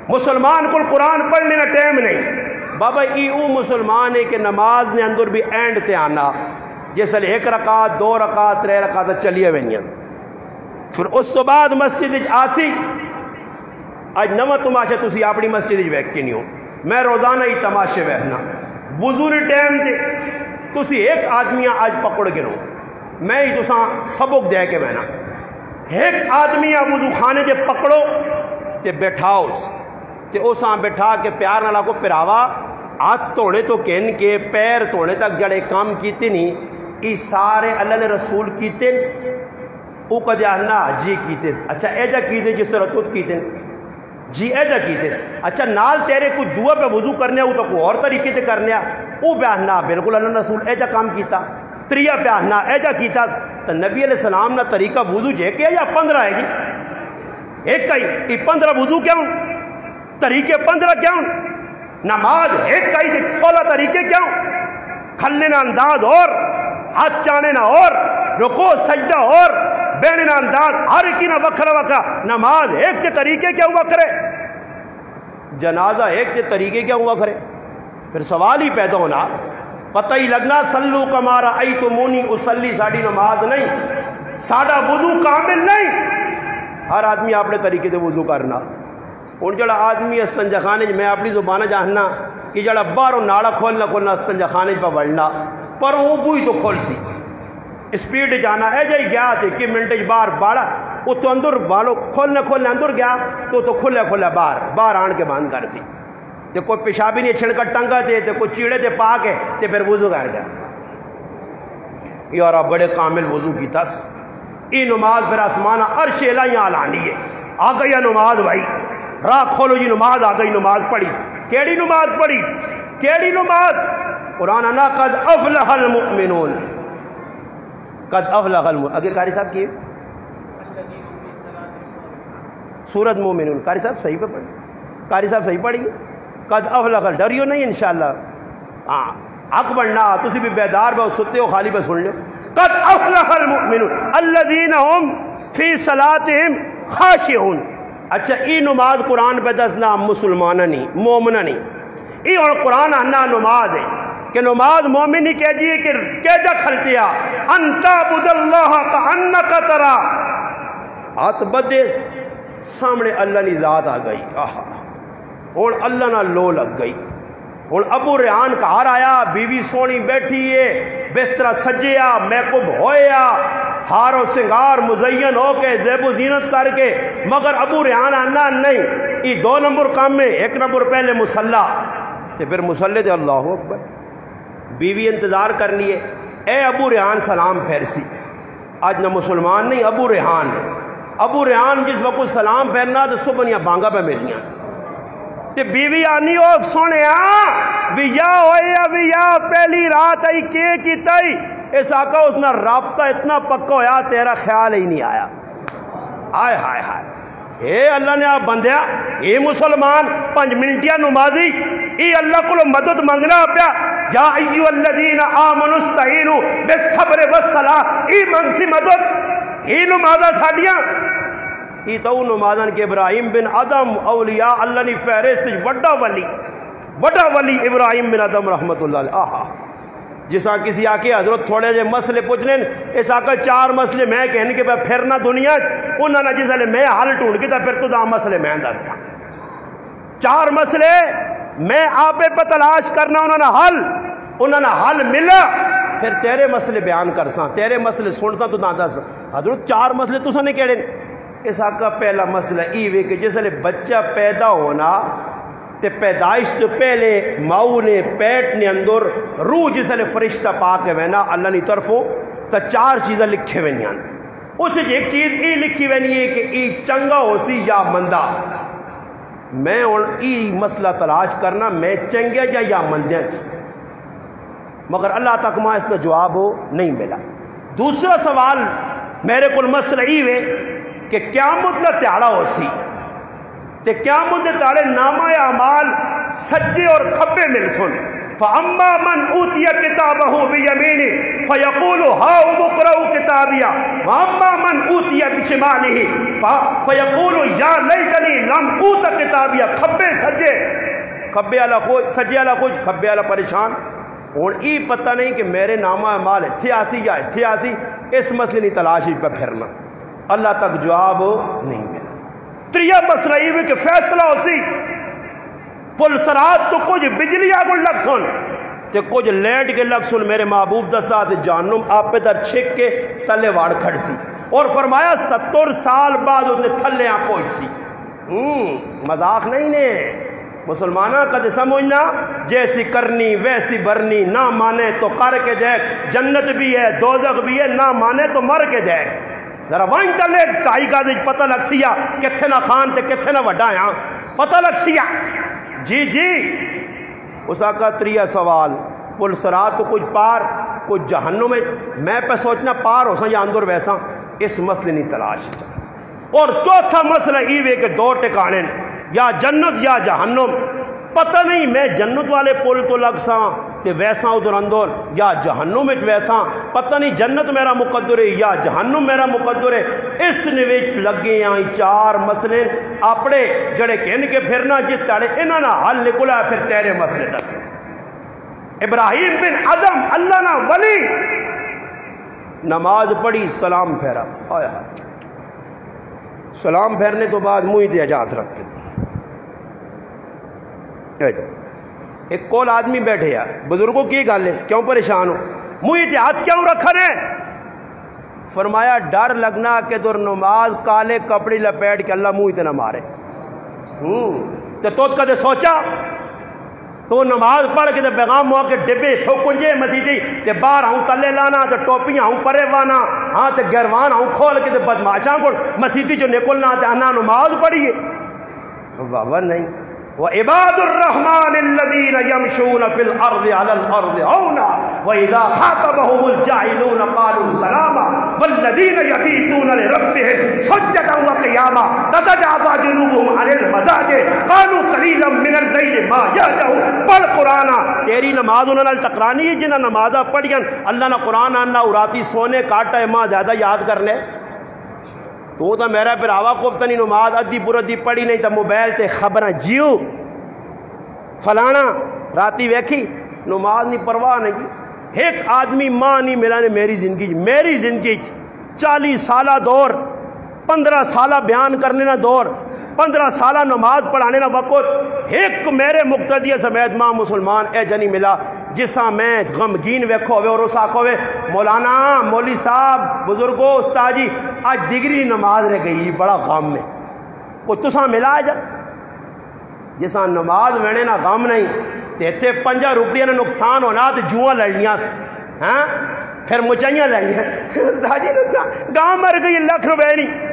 مسلمان کو قرآن پڑھنے کا ٹائم نہیں بابا ای او مسلمان ہے کہ نماز نے اندر بھی اینڈ تے آنا جیسے 1 رکعت 2 رکعت 3 رکعت چلیے وینیاں پھر اس تو بعد مسجد آسی آج نواں تماشا تسی اپنی مسجد ویک کے نہیں ہو میں روزانہ ہی تماشے وہنا وضو نے ٹائم دے تسی ایک آدمی آج پکڑ کے رہو میں ہی تساں سبق دے کے بہنا ایک آدمی وضو خانے دے پکڑو تے بیٹھاؤ تے اساں بیٹھا کے پیار نہ کو پراوا ہاتھ توڑے تو کہن کے پیر توڑے تک جڑے کام کیتے نہیں ای سارے اللہ نے رسول کیتے او کدے آنا جی کیتے اچھا ایجا کیتے جس طرح تو کیتے جی ایجا کیتے اچھا نال تیرے کچھ دعا پہ وضو کرنے ہو تو کوئی اور طریقے سے کرنے او بیاننا بالکل اللہ رسول ایجا کام کیتا تریا بیاننا ایجا کیتا تو نبی علیہ السلام نے طریقہ وضو جے کیا یا 15 ہے جی ایک کئی 15 وضو کیوں طریقے 15 کیوں نماز ایک کئی 16 طریقے کیوں کھلنے نہ انداز اور ہاتھ چانے نہ اور رکو سجدہ اور بینے نہ انداز ہر ایک نہ وکھرا وکھرا نماز ایک کے طریقے کیا ہوا کرے جنازہ ایک کے طریقے کیا ہوا کرے پھر سوال ہی پیدا ہونا پتہ ہی لگنا سلو کمارا ایتمونی اسلی ساڑی نماز نہیں ساڑا وضو کامل نہیں ہر آدمی اپنے طریقے سے وضو کرنا اور جڑا آدمی استنجا خانے میں اپنی زبانہ جاننا کہ جڑا باہروں ناڑا کھولنا استنجا خانے پہ بڑھنا پر وہ بوئی تو کھول سی اسپیڈ جانا ہے جائی گیا تھے کہ منٹ باہر باڑا وہ تو اندر بالو کھولنے اندر گیا تو کھلے باہر آن کے باندھ کر سی تے کوئی پیشابی نہیں چھڑکا ٹنگا تے کوئی چیڑے تے پا کے تے پھر وضو کر گیا یارا بڑے کامل وضو کی تس ای نماز پھر آسمانہ عرش الہیاں علانی ہے آ گئی نماز بھائی راہ کھولو جی نماز آ گئی نماز پڑھی کیڑی نماز پڑھی کیڑی نماز قرآن انا قد افلح المؤمنون قد افلح المؤمنون اگر قاری صاحب کیے سورت مومنون قاری صاحب صحیح پہ پڑھی قاری صاحب صحیح پڑھی قد افلح ڈریو نہیں انشاءاللہ ہاں حق بڑھنا تسی بھی بیدار بہو ستے ہو خالی پہ سن لو قد افلح المؤمنون الذین هم فی صلاتهم خاشعون اچھا ای نماز قرآن پہ دسنا مسلمانہ نہیں مومنہ نہیں، ای اور قرآن آنا نماز ہے کہ نماز مومن ہی کہہ دیئے کہ کہہ کھلتیا انتا عبد اللہ کا انکا ترا، ہاتھ بدے سامنے اللہ کی ذات آ گئی، اور اللہ نہ لو لگ گئی۔ اور ابو ریحان کا ہار آیا، بیوی سونی بیٹھی ہے، بسترا سجیا، میک اپ ہویا، ہار و سنگار مزین ہو کے زیب و زینت کر کے، مگر ابو ریحان آنا نہیں، یہ 2 نمبر کام میں، 1 نمبر پہلے مصلی، تو پھر مصلی دے اللہ اکبر، بیوی انتظار کر لیے، اے ابو ریحان سلام پھیرسی، آج نہ مسلمان نہیں ابو ریحان، ابو ریحان جس وقت سلام پھیرنا تو صبح یا بانگا پہ ملیاں، تے بیوی آنی ہو سونے ویا ہویا ویا پہلی رات آئی کی تائی، اس آقا اس نے رابطہ اتنا پکا ہویا تیرا خیال ہی نہیں آیا، آئے ہائے ہائے، اے اللہ نے آپ بندیا، اے مسلمان 5 منٹیا نمازی، اے اللہ کو مدد منگنا پیا، یا ایو الذین آمنوا استعینوا بالصبر والصلاۃ، اے منگسی مدد، اے نمازہ ساڈیاں، یہ تو نمازن کے ابراہیم بن ادم اولیاء اللہ نے فہرست وڈا ولی ابراہیم بن ادم رحمت اللہ علیہ، آہا جسا کسی آکے حضرت تھوڑے جے مسئلے پوچھ لیں، اس آقا 4 مسئلے میں کہنے کے بعد پھرنا دنیا انہوں نے جس لئے میں حل ٹونڈ کے پھر تو دا مسئلے میں دسا، 4 مسئلے میں آپ پہ تلاش کرنا انہوں نے حل ملا، پھر تیرے مسئلے بیان کرساں، تیرے مسئلے سنتا تو نہ دس، حضرت 4 مسئلے تو سنے کہڑے، اس آقا پہلا مسئلہ ایوے کہ جس لئے بچہ پیدا ہونا تے پیدائش تو پہلے ماؤ نے پیٹ نے اندر روح جس لئے فرشتہ پاک ہے نا اللہ نے طرفوں تا 4 چیزیں لکھے ہوئے ہیں، اس ایک چیز ای لکھی ہوئی ہے کہ ای چنگا ہو سی یا مندہ، میں ای مسئلہ تلاش کرنا میں چنگے یا مندے، مگر اللہ تک ماں اس کا جواب ہو نہیں ملا۔ دوسرا سوال میرے کو مسئلہ ایوے کہ قیامت نہ تیارا ہو سی تے قیامت دے تاڑے نامہ اعمال سجے اور کھبے مل سن، فَأَمَّا مَنْ أُوتِيَ كِتَابَهُ بِيَمِينِهِ فَيَقُولُ هَاؤُمُ اقْرَءُوا كِتَابِيَهْ وَأَمَّا مَنْ أُوتِيَ بِشِمَالِهِ فَيَقُولُ يَا لَيْتَنِي لَمْ أُوتَ كِتَابِيَهْ کھبے سجے، کھبے والا خوش، سجے والا خوش، کھبے والا پریشان، اور ای پتہ نہیں کہ میرے نامہ اعمال اتھے آسی یا اتھے آسی، اس مسئلے نہیں تلاشی پہ پھرنا، اللہ تک جواب نہیں ملا۔ 3 مسئلہ یہ کہ فیصلہ ہو سی، پل سرات تو کچھ بجلی آگو لگ سن تے کچھ لیٹ کے لگ سن، میرے محبوب دسا تے جہنم آپ پہ در چھک کے تلے واڑ کھڑ سی، اور فرمایا 70 سال بعد اس نے تھلے آن پہنچ سی، مذاق نہیں نے مسلمانہ قد سمجھنا، جیسی کرنی ویسی برنی، نہ مانے تو کر کے دیکھ، جنت بھی ہے دوزخ بھی ہے، نہ مانے تو مر کے دیکھ، ذرا وائن چلے ٹائی کا دے پتہ لگ سیا کتھے نہ خان تے کتھے نہ وڈا یہاں پتہ لگ سیا، جی اس آقا 3 سوال، پل سرات تو کچھ پار کچھ جہنم میں پہ سوچنا پار ہو سا یا اندر ویسا، اس مسئلے نہیں تلاش چاہ۔ اور چوتھا مسئلہ ایوے کہ 2 ٹکانے یا جنت یا جہنم، پتہ نہیں میں جنت والے پل تو لگ سا تے ویسا ادھر اندر یا جہنم وچ ویسا، پتہ نہیں جنت میرا مقدر ہے یا جہنم میرا مقدر ہے، اس وچ لگے ہیں 4 مسئلے اپنے جڑے کہن کے پھرنا جس تاڑے انہاں نہ حل نکلا، پھر تیرے مسئلے دس۔ ابراہیم بن ادم اللہ نہ ولی نماز پڑھی سلام پھیرا، آیا سلام پھیرنے تو بعد منہ تے اجازت رکھ کے ایک کول آدمی بیٹھے یا بزرگوں کی گل ہے، کیوں پریشان ہو، منہ تے ہاتھ کیوں رکھنے؟ فرمایا ڈر لگنا کہ در نماز کالے کپڑی لپیٹ کے اللہ منہ تے نہ مارے، تو کدے سوچا تو نماز پڑھ کے پیغام ہوا کہ ڈبے تھو کنجے مسیدی تے باہر ہوں تلے لانا تے ٹوپیاں ہوں پرے وانا ہاں تے گروان ہوں کھول کے تے بدماشاں کو مسیدی جو نکلنا تے انا نماز پڑھیے، بابا نہیں۔ وعباد الرحمن الذين يمشون في الارض على الارض هونا واذا خاطبهم الجاهلون قالوا سلاما والذين يبيتون لربهم سجدا وقياما تتجافى جنوبهم عن المضاجع قالوا قليلا من الليل ما يهجعون پڑھ قرآن، تیری نماز انہوں نے ٹکرانی ہے جنہاں نمازاں پڑھیاں اللہ نے قرآن آنا اراتی سونے کاٹا ہے ماں زیادہ یاد کرنے، تو میرا پھر آوا کوفتنی نماز ادھی پردھی پڑھی نہیں تو موبائل تے خبراں جیو فلانا راتی ویکھی نماز نہیں پرواہ نہیں جی. ایک آدمی ماں نہیں ملا نے میری زندگی 40 سالہ دور 15 سالہ بیان کرنے نہ دور 15 سالہ نماز پڑھانے نہ وقت ایک میرے مقتدی سمیت ماں مسلمان اے جنی ملا جسا میں غمگین ویکھو ہوئے اور اس آکھو ہوئے مولانا مولی صاحب بزرگو استاد جی آج دیگری نماز رہ گئی بڑا غم میں کوئی تساں ملا جا جسا نماز وینے نہ غم نہیں تیتھے 5 روپیہ نے نقصان ہونا تو جوہاں لڑیاں ہاں پھر مچائیاں لڑیاں استاد جی نقصان گاؤں مر گئی 1 لاکھ روپے نہیں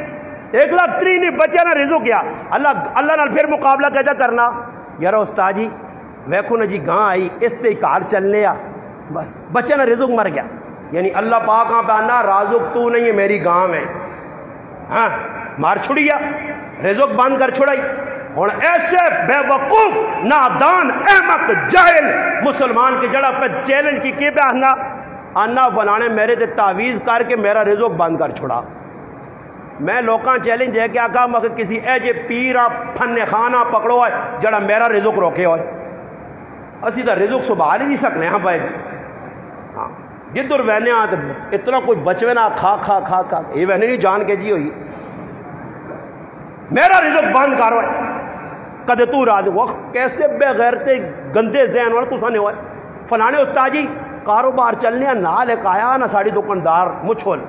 1,03,000 نہیں بچہ نہ رزق گیا اللہ نال پھر مقابلہ کیسا کرنا یار استاد جی ویکھو نا جی گاں آئی اس تے کار چلنے بس بچہ نہ رزق مر گیا یعنی اللہ پاک ہاں پہنا رازق تو نہیں ہے میری گاں میں ہاں مار چھڑیا رزق بند کر چھڑائی اور ایسے بے وقوف نادان احمق جاہل مسلمان کی جڑا پہ چیلنج کی پہ آنا فلانے میرے تے تعویز کر کے میرا رزق بند کر چھڑا میں لوکاں چیلنج ہے کہ آقا مگر کسی اے جے پیرا پھن خانہ پکڑو ہے جڑا میرا رزق روکے ہوئے اسی دا رزق سنبھال ہی نہیں سکنے ہاں پائے ہاں جدھر وہنے آتے اتنا کوئی بچوے نہ کھا یہ وہنے نہیں جان کے جی ہوئی میرا رزق بند کر ہوئے کدے تو راز وقت کیسے بے غیرتے گندے ذہن والا تو سانے ہوئے فلانے استاد جی کاروبار چلنے نہ لے آیا نہ ساڑی دکاندار مچھول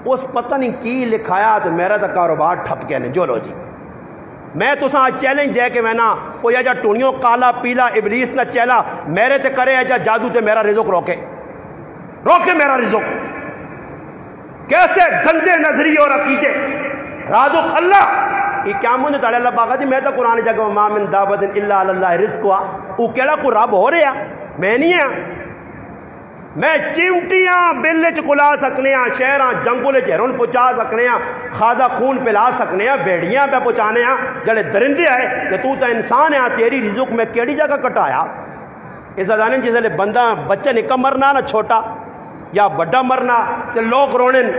اس پتہ نہیں کی لکھایا تو میرا تو کاروبار ٹھپ کے نے جو لو جی میں تو ساں چیلنج دے کے میں نا کوئی ایجا ٹونیوں کالا پیلا ابلیس نہ چیلا میرے تے کرے ایجا جادو تے میرا رزق روکے میرا رزق کیسے گندے نظریے اور عقیدے رازق اللہ یہ کیا مجھے تاڑے اللہ پاکا جی میں تو قرآن جگہ ما من دابت الا اللہ رزق ہوا وہ کیڑا کو رب ہو رہا میں نہیں ہاں میں چمٹیاں بلے چکلا سکنے ہاں شہراں جنگلے چہرون پہنچا سکنے ہاں خازہ خون پلا سکنے ہاں بیڑیاں پہ پہنچانے ہاں جڑے درندے آئے کہ تو تا انسان ہے تیری رزق میں کیڑی جگہ کٹایا اس ادانے جس لئے بندہ بچہ نکا مرنا نہ چھوٹا یا بڑا مرنا کہ لوگ رونن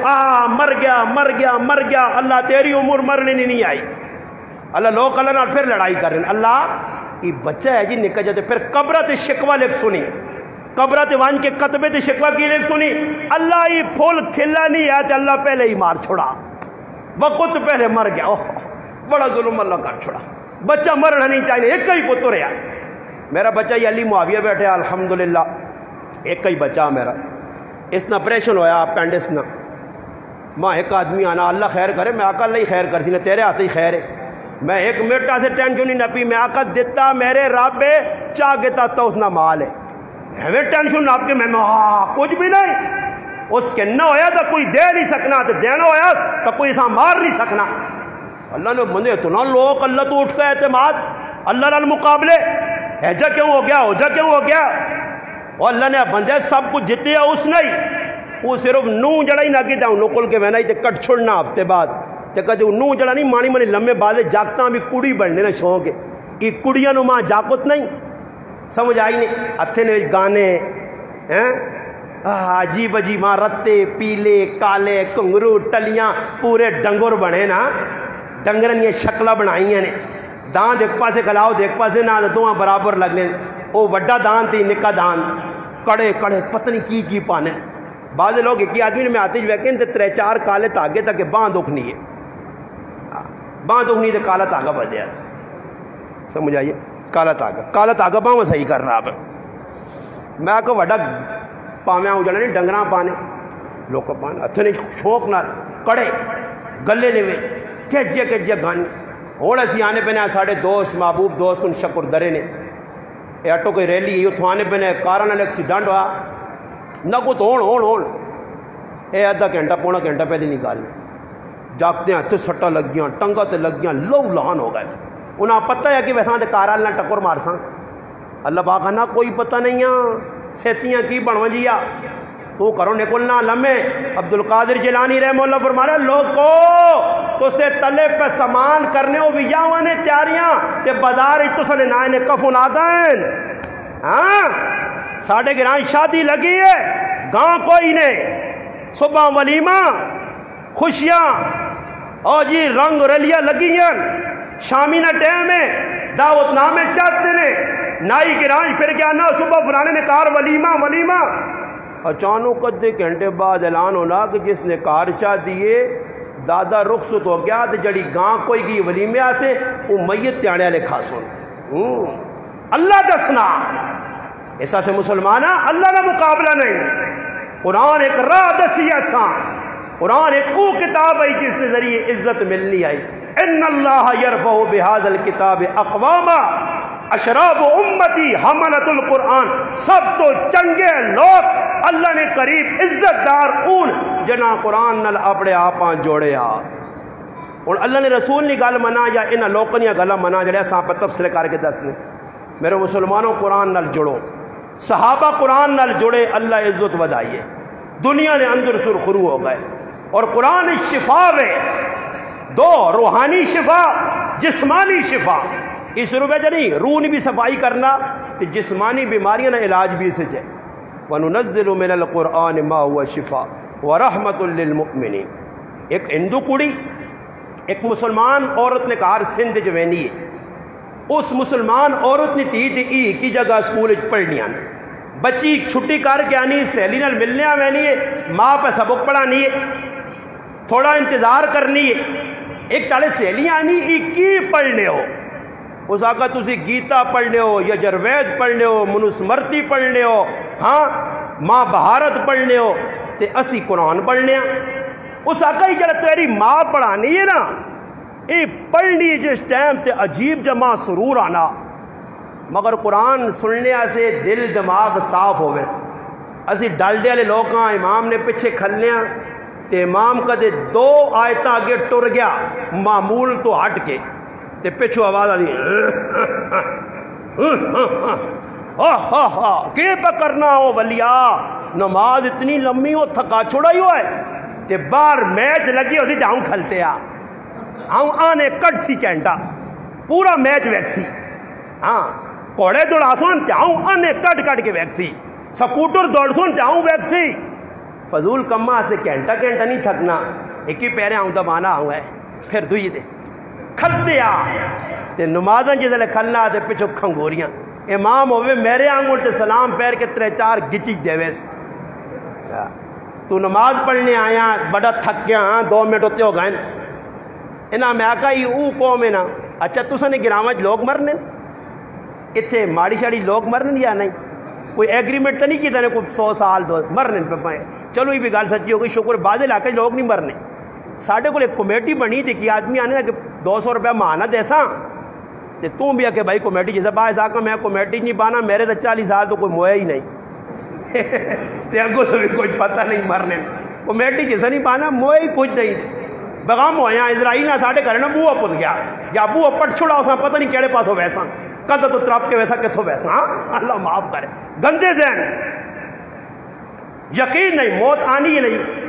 مر گیا اللہ تیری عمر مرنے نہیں آئی اللہ لوگ اللہ نال پھر لڑائی کر رہے ہیں اللہ یہ بچہ ہے جی نکا جاتے پھر قبرت شکوہ لکھ سنی قبرت وان کے قطبے تے شکوہ کی لکھ سنی اللہ یہ پھول کھلا نہیں ہے تو اللہ پہلے ہی مار چھوڑا وقت پہلے مر گیا بڑا ظلم اللہ کر چھوڑا بچہ مرنا نہیں چاہیے ایک ہی پتر ہے میرا بچہ یہ علی معاویہ بیٹھے الحمدللہ ایک ہی بچہ میرا اس نا پریشن ہویا اپینڈس نا ماں ایک آدمی آنا اللہ خیر کرے میں آقا اللہ ہی خیر کرتی نا تیرے ہاتھ ہی خیر ہے میں ایک منٹا سے ٹینشن نہیں نپی میں آقا دیتا میرے رب چاہ گتا تو اس نا مال ہے ہمیں ٹینشن نپ کے میں کچھ بھی نہیں اس کے نہ ہویا تو کوئی دے نہیں سکنا تو دینا ہویا تو کوئی اسا مار نہیں سکنا اللہ نے بندے اتنا لوگ اللہ تو اٹھ کا اعتماد اللہ نال مقابلے ایجا کیوں ہو گیا اوجا کیوں ہو گیا اور اللہ نے بندے سب کچھ جتے ہیں اس نہیں وہ صرف نو جڑا ہی نہ کی جاؤں نکل کے وینا ہی تے کٹ چھوڑنا ہفتے بعد تے کدے نو جڑا نہیں مانی منی لمبے بعد جاگتا بھی کڑی بڑھنے نہ شوق ہے کہ کڑیاں نو ماں جاگت نہیں سمجھ آئی نہیں اتھے نے گانے عجیب عجیب ماں رتے پیلے کالے کنگرو ٹلیاں پورے ڈنگر بنے نا ڈنگرن یہ شکلہ بنائیاں نے دان دیکھ پاسے کلاؤ دیکھ پاسے نہ دوہاں برابر لگنے وہ وڈا دان تھی نکا دان کڑے پتہ نہیں کی پانے بعض لوگ ایک آدمی نے میں آتے جو ویکن تے 3-4 کالے تاگے تاکہ باں دکھ نہیں ہے باں دکھ نہیں تے کالا تاگا بدے ایسا سمجھ آئیے کالا تاگا باں صحیح کر رہا ہے میں آکا وڈا پاویں آؤں جڑا نہیں ڈنگراں پانے لوگ پانے اتھے نہیں شوق نہ کڑے گلے نے میں کہجیا گانے اور اسی آنے پہ نے ساڑھے دوست محبوب دوست ان شکر درے نے ایٹو کوئی ریلی یہ اتھو آنے پہ نے کاران نے ایکسیڈنٹ ہوا نہ کو تو ہون اے آدھا گھنٹہ پونا گھنٹہ پہلے نکالنے جاگتے ہیں ہتھے سٹا لگ گیا ٹنگا تے لگ گیا لو لان ہو گئے انہاں پتہ ہے کہ ویساں تے کارال نہ ٹکر مار ساں اللہ پاک نہ کوئی پتہ نہیں ہے سیتیاں کی بنو جیا تو کرو نکلنا لمحے عبدالقادر جیلانی رحمہ اللہ فرمانا لوگو تو سے تلے پہ سامان کرنے ہو بھی یاوانے تیاریاں تے بازار ہی تو سنے نائنے کفن آگئن ہاں ساڑھے گران شادی لگی ہے گاں کوئی نے صبح ولیمہ خوشیاں او جی رنگ رلیاں لگی ہیں، شامی نہ ٹائم ہے، دعوت نامے چاہتے نے، نائی کے رانج پھر گیا نا صبح فلانے نے کار ولیمہ ولیمہ، اچانک ادھے گھنٹے بعد اعلان ہونا کہ جس نے کار چاہ دیے دادا رخصت ہو گیا، تو جڑی گاں کوئی گئی ولیمے آسے وہ میت تیانے والے کھا سن اللہ دسنا ایسا سے مسلمانہ اللہ کا مقابلہ نہیں۔ قرآن ایک راہ دسی آسان، قرآن ایک او کتاب ہے جس کے ذریعے عزت ملنی آئی۔ ان اللہ یرفع بہذا الکتاب اقواما اشراف امتی حملۃ القرآن، سب تو چنگے لوگ اللہ نے قریب عزت دار اون جنا قرآن نال اپنے آپاں جوڑے آ۔ اور اللہ نے رسول نے گل منا یا انہاں لوکاں دی گلاں منا جڑے اساں پہ تفصیل کر کے دسنے۔ میرے مسلمانوں قرآن نال جڑو، صحابہ قرآن نال جڑے، اللہ عزت ودائیے، دنیا نے اندر سرخرو ہو گئے۔ اور قرآن شفا ہے، دو روحانی شفا، جسمانی شفا۔ اس روپے جنی روح نے بھی صفائی کرنا تو جسمانی بیماریاں نہ علاج بھی اسے جائے۔ وَنُنَزِّلُ مِنَ الْقُرْآنِ مَا هُوَ شِفَاءٌ وَرَحْمَةٌ لِّلْمُؤْمِنِينَ۔ ایک ہندو کڑی ایک مسلمان عورت نے کہا سندھ جوینی ہے، اس مسلمان عورت نے تھی ای کی جگہ سکول پڑھنی آنے، بچی چھٹی کر کے آنی، سہیلی نال ملنے آنی ہے، ماں پہ سبق پڑھانی ہے، تھوڑا انتظار کرنی ہے، ایک تالے سہیلی آنی ای کی پڑھنے ہو، اس آقا تسی گیتا پڑھنے ہو، یا جروید پڑھنے ہو، منوسمرتی پڑھنے ہو، ہاں ماں بہارت پڑھنے ہو، تے اسی قرآن پڑھنے ہاں۔ اس آقا ہی جڑا تیری ماں پڑھانی ہے نا، اے پڑھنی جس ٹائم تے عجیب جمع سرور آنا، مگر قرآن سننے سے دل دماغ صاف ہوئے۔ اسی ڈالڈے والے لوگ ہاں، امام نے پیچھے کھلنے ہاں تے امام کدے دو آیتاں آگے ٹر گیا معمول تو ہٹ کے تے پچھو آواز آ دی کہ پکرنا ہو ولیہ، نماز اتنی لمبی ہو تھکا چھوڑا ہی ہوا ہے تے باہر میچ لگی ہوتی جاؤں کھلتے آ آؤں آنے کٹ سی کینٹا پورا میچ ویکسی، ہاں کوڑے دوڑا سون تے آؤں آنے کٹ کٹ کے ویکسی، سکوٹر دوڑ سون تے آؤں ویکسی، فضول کمہ سے کینٹا کینٹا نہیں تھکنا، ایک ہی پیرے آؤں دبانا آؤں ہے، پھر دوئی دے کھلتے آ تے نمازاں جسے کھلنا تے پچھو کھنگوریاں، امام ہوئے میرے آنگوں تے سلام پیر کے ترے چار گچی دے ویس، تو نماز پڑھنے آیا بڑا تھک گیا، ہاں 2 منٹ ہوتے ہو گئے انہاں میں آقا ہی او قوم ہے نا، اچھا تساں نے گراوچ لوگ مرنے اتھے ماڑی شاڑی لوگ مرنے یا نہیں، کوئی ایگریمنٹ تو نہیں کیتا نے کوئی 100 سال دو مرنے پہ پائے، چلو یہ بھی گل سچی ہو گئی، شکر بعض علاقے لوگ نہیں مرنے۔ ساڑھے کو ایک کمیٹی بنی تھی کہ آدمی آنے کہ 200 روپے ماہانہ دیسا تے تو بھی کہ بھائی کمیٹی جیسا باعث آقا میں کمیٹی نہیں بانا، میرے تو 40 سال تو کوئی مویا ہی نہیں تے اگو سے بھی کچھ پتہ نہیں مرنے، کمیٹی جیسا نہیں بانا مویا ہی کچھ نہیں تھے بغام ہویا اسرائیل نہ ساڑھے گھر نا بوہ پت گیا یا بوہ پٹ چھوڑا اس نے پتہ نہیں کیڑے پاس ہو ویسا کدھا تو ترپ کے ویسا کتھو ویسا، ہاں اللہ معاف کرے، گندے ذہن، یقین نہیں موت آنی ہی نہیں۔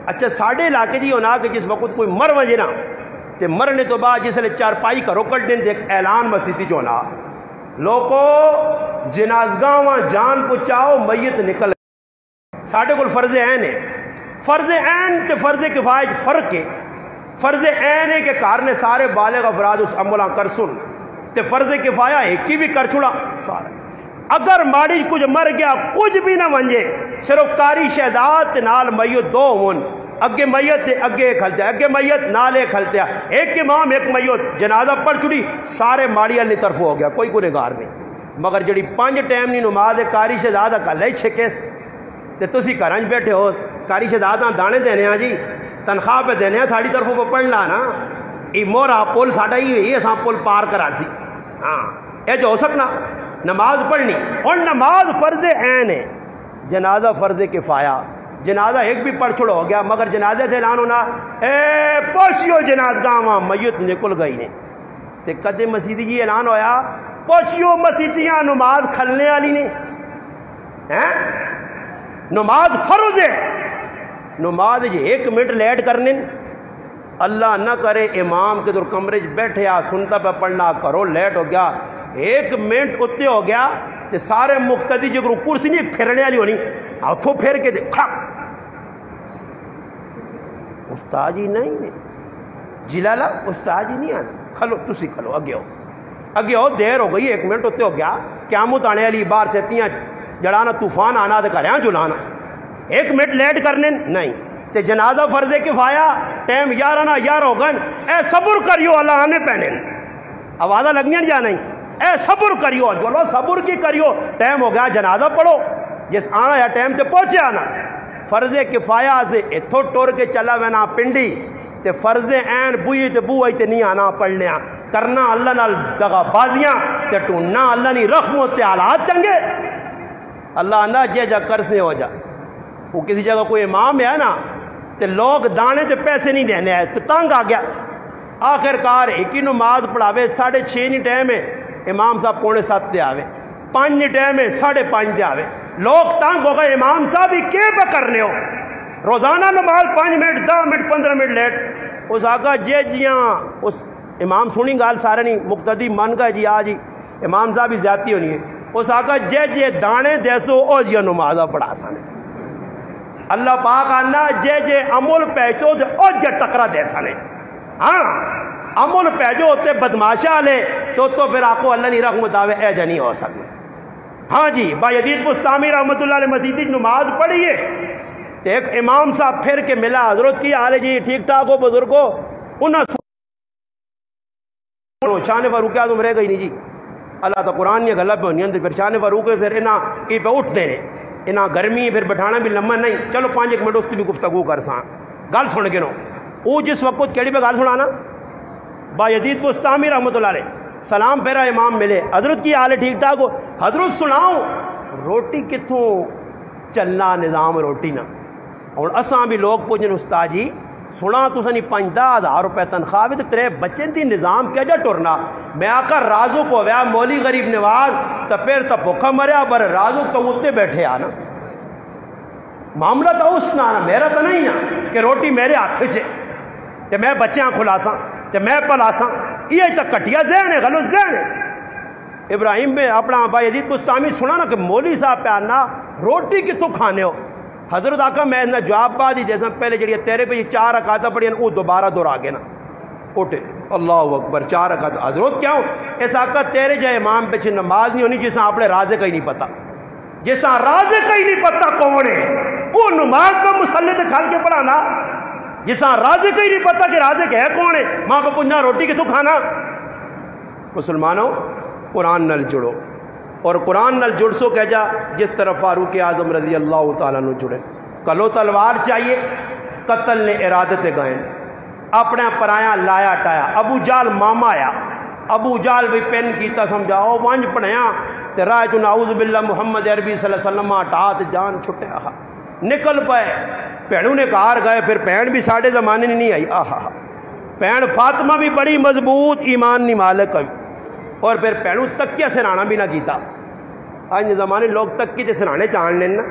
اچھا ساڑھے علاقے جی ہونا کہ جس وقت کوئی مر وجے نا تے مرنے تو بعد جس لئے چارپائی کرو کٹ دیں ایک اعلان مسیطی جو ہونا، لوگو جنازگاں جان پچاؤ میت نکل ساڑھے کو فرض عین ہے، فرض عین تے فرض کفایت فرق ہے، فرض عین ہے کہ کار نے سارے بالغ افراد اس عملہ کر سن تے فرض کفایہ ایک کی بھی کر چھوڑا سارا، اگر ماڑی کچھ مر گیا کچھ بھی نہ ونجے صرف کاری شہدات نال میت دو ہون، اگے میت اگے کھلتے اگے میت نالے کھلتے ایک امام ایک میت جنازہ پڑھ چھڑی سارے ماڑی علی طرف ہو گیا کوئی گنہگار نہیں، مگر جڑی 5 ٹائم نہیں نماز کاری شہزادہ کا لے چھکیس تے تسی گھراں بیٹھے ہو کاری شہزادہ دانے دینے ہاں جی تنخواہ پہ دینے ہاں ساڑی طرفوں کو پڑھنا نا یہ مورا پول ساڑا ہی ہوئی اساں پول پار کرا سی، ہاں اے جو ہو سکنا نماز پڑھنی، اور نماز فرض عین ہے، جنازہ فرض کفایہ، جنازہ ایک بھی پڑھ چھوڑ ہو گیا مگر جنازے سے اعلان ہونا اے پوچھیو جنازگاہ میت نکل گئی نے تے کدے مسیدی جی اعلان ہویا پوچھیو مسیدیاں نماز کھلنے والی نے، نماز فرض ہے، نماز جی 1 منٹ لیٹ کرنے اللہ نہ کرے امام کے در کمرے بیٹھے آ سنتا پہ پڑھنا کرو لیٹ ہو گیا 1 منٹ اتے ہو گیا تے سارے مقتدی جو کرسی نہیں پھیرنے والی ہونی ہاتھوں پھیر کے کھڑا استاد ہی نہیں جلالا استاد ہی نہیں آنا. کھلو تسی کھلو اگے ہو دیر ہو گئی 1 منٹ اتنے ہو گیا قیامت آنے والی باہر سیتیاں جڑانا طوفان آنا تے گھریاں چلانا 1 منٹ لیٹ کرنے نہیں تے جنازہ فرض کفایا ٹائم 11 ہو گئے اے صبر کریو اللہ آنے پینے آوازہ لگنیاں یا نہیں اے صبر کریو جو صبر کی کریو ٹائم ہو گیا جنازہ پڑھو جس آنا یا ٹائم تے پہنچے آنا فرض کفایا سے اتھو ٹور کے چلا وینا پنڈی تے فرض عین بوئی تے بو آئی تے نہیں آنا پڑھ لیا کرنا اللہ نال دغا بازیاں تے ٹوننا اللہ نی رحمت تے حالات چنگے اللہ نہ جے جا کر سے ہو جا. وہ کسی جگہ کوئی امام ہے نا تے لوگ دانے تے پیسے نہیں دینے آئے تو تنگ آ گیا آخر کار ایک ہی نماز پڑھاوے 6:30 نہیں ٹائم ہے امام صاحب 6:45 تے آوے 5 نہیں ٹائم ہے 5:30 تے آوے لوگ تنگ ہو گئے امام صاحب ہی کیے پہ کرنے ہو روزانہ نماز 5 منٹ 10 منٹ 15 منٹ لیٹ اس آگا جے جیاں اس امام سنی گال سارے نہیں مقتدی من گئے جی آ جی امام صاحب ہی زیادتی ہونی ہے اس آگا جے جے دانے دیسو او جی نمازہ پڑھا سانے اللہ پاک آنا جے جے عمل پیچو دے او جے ٹکرا دے سانے ہاں عمل پیجو ہوتے بدماشا لے تو پھر آپ کو اللہ نہیں رحمت آوے اے جا نہیں ہو سکتا. ہاں جی با یزید بستامی رحمت اللہ علیہ مسجد نماز پڑھیے ایک امام صاحب پھر کے ملا حضرت کی حال ہے جی ٹھیک ٹھاک ہو بزرگو انہاں شان فاروق اعظم رہ گئی نہیں جی اللہ تا قرآن یہ غلط پہ ہونی ہے پھر شان فاروق پھر انہاں کی پہ اٹھ دے انہاں گرمی پھر بٹھانا بھی لمبا نہیں چلو 5 منٹ اس کی بھی گفتگو کر ساں گل سن کے نو وہ جس وقت کیڑی پہ گل سنانا با یزید بستامی رحمت اللہ علیہ سلام پھیرا امام ملے حضرت کی حال ہے ٹھیک ٹھاک ہو حضرت سناؤ روٹی کتوں چلنا نظام روٹی نہ اور اساں بھی لوگ پوچھنے استاد جی سنا تو سنی 5-10 روپے تنخواہ بھی تو تیرے بچے تھی نظام کیا جا ٹرنا میں آکر رازو کو ویا مولی غریب نواز تو پھر تو بھوکا مریا بر رازو تو اتنے بیٹھے آنا معاملہ تو اس نا میرا تو نہیں نا کہ روٹی میرے ہاتھ چھے تے میں بچیاں کھلاساں تے میں پلاساں یہ تک کٹیا ذہن ہے غلط ذہن ہے. ابراہیم میں اپنا ابا یزید بستامی سنا نا کہ مولوی صاحب پہ آنا روٹی کتوں کھانے ہو حضرت آقا میں نہ جواب بعد ہی جیسا پہلے جڑی تیرے پہ یہ 4 رکعتاں پڑھی وہ دوبارہ دہرا کے نا اٹھے اللہ اکبر 4 رکعت حضرت کیا ہو اس آقا تیرے جائے امام پہ نماز نہیں ہونی جیسا اپنے رازے کا ہی نہیں پتا جیسا رازے کا ہی نہیں پتا کون ہے وہ نماز پہ مسلے سے کھال کے پڑھانا جیسا رازے کا ہی نہیں پتا کہ رازے کا ہے کون ہے ماں پہ پوچھنا روٹی کتوں کھانا. مسلمانوں قرآن نل جڑو اور قرآن نل جڑ سو کہہ جا جس طرح فاروق اعظم رضی اللہ تعالیٰ نے جڑے کلو تلوار چاہیے قتل نے ارادت گئے اپنے پرایا لایا ٹایا ابو جال ماما آیا ابو جال بھی پین کیتا سمجھاؤ وانج پڑھیا تے راہ جو نعوذ باللہ محمد عربی صلی اللہ علیہ وسلم ٹات جان چھٹے آہا نکل پائے پہنوں نے کار گئے پھر پہن بھی ساڑھے زمانے نہیں آئی آہا پہن فاطمہ بھی بڑی مضبوط ایمان نہیں مالک اور پھر پہنوں تکیہ سرانا بھی نہ کیتا. آج زمانے لوگ تکیہ سرانے چان لینا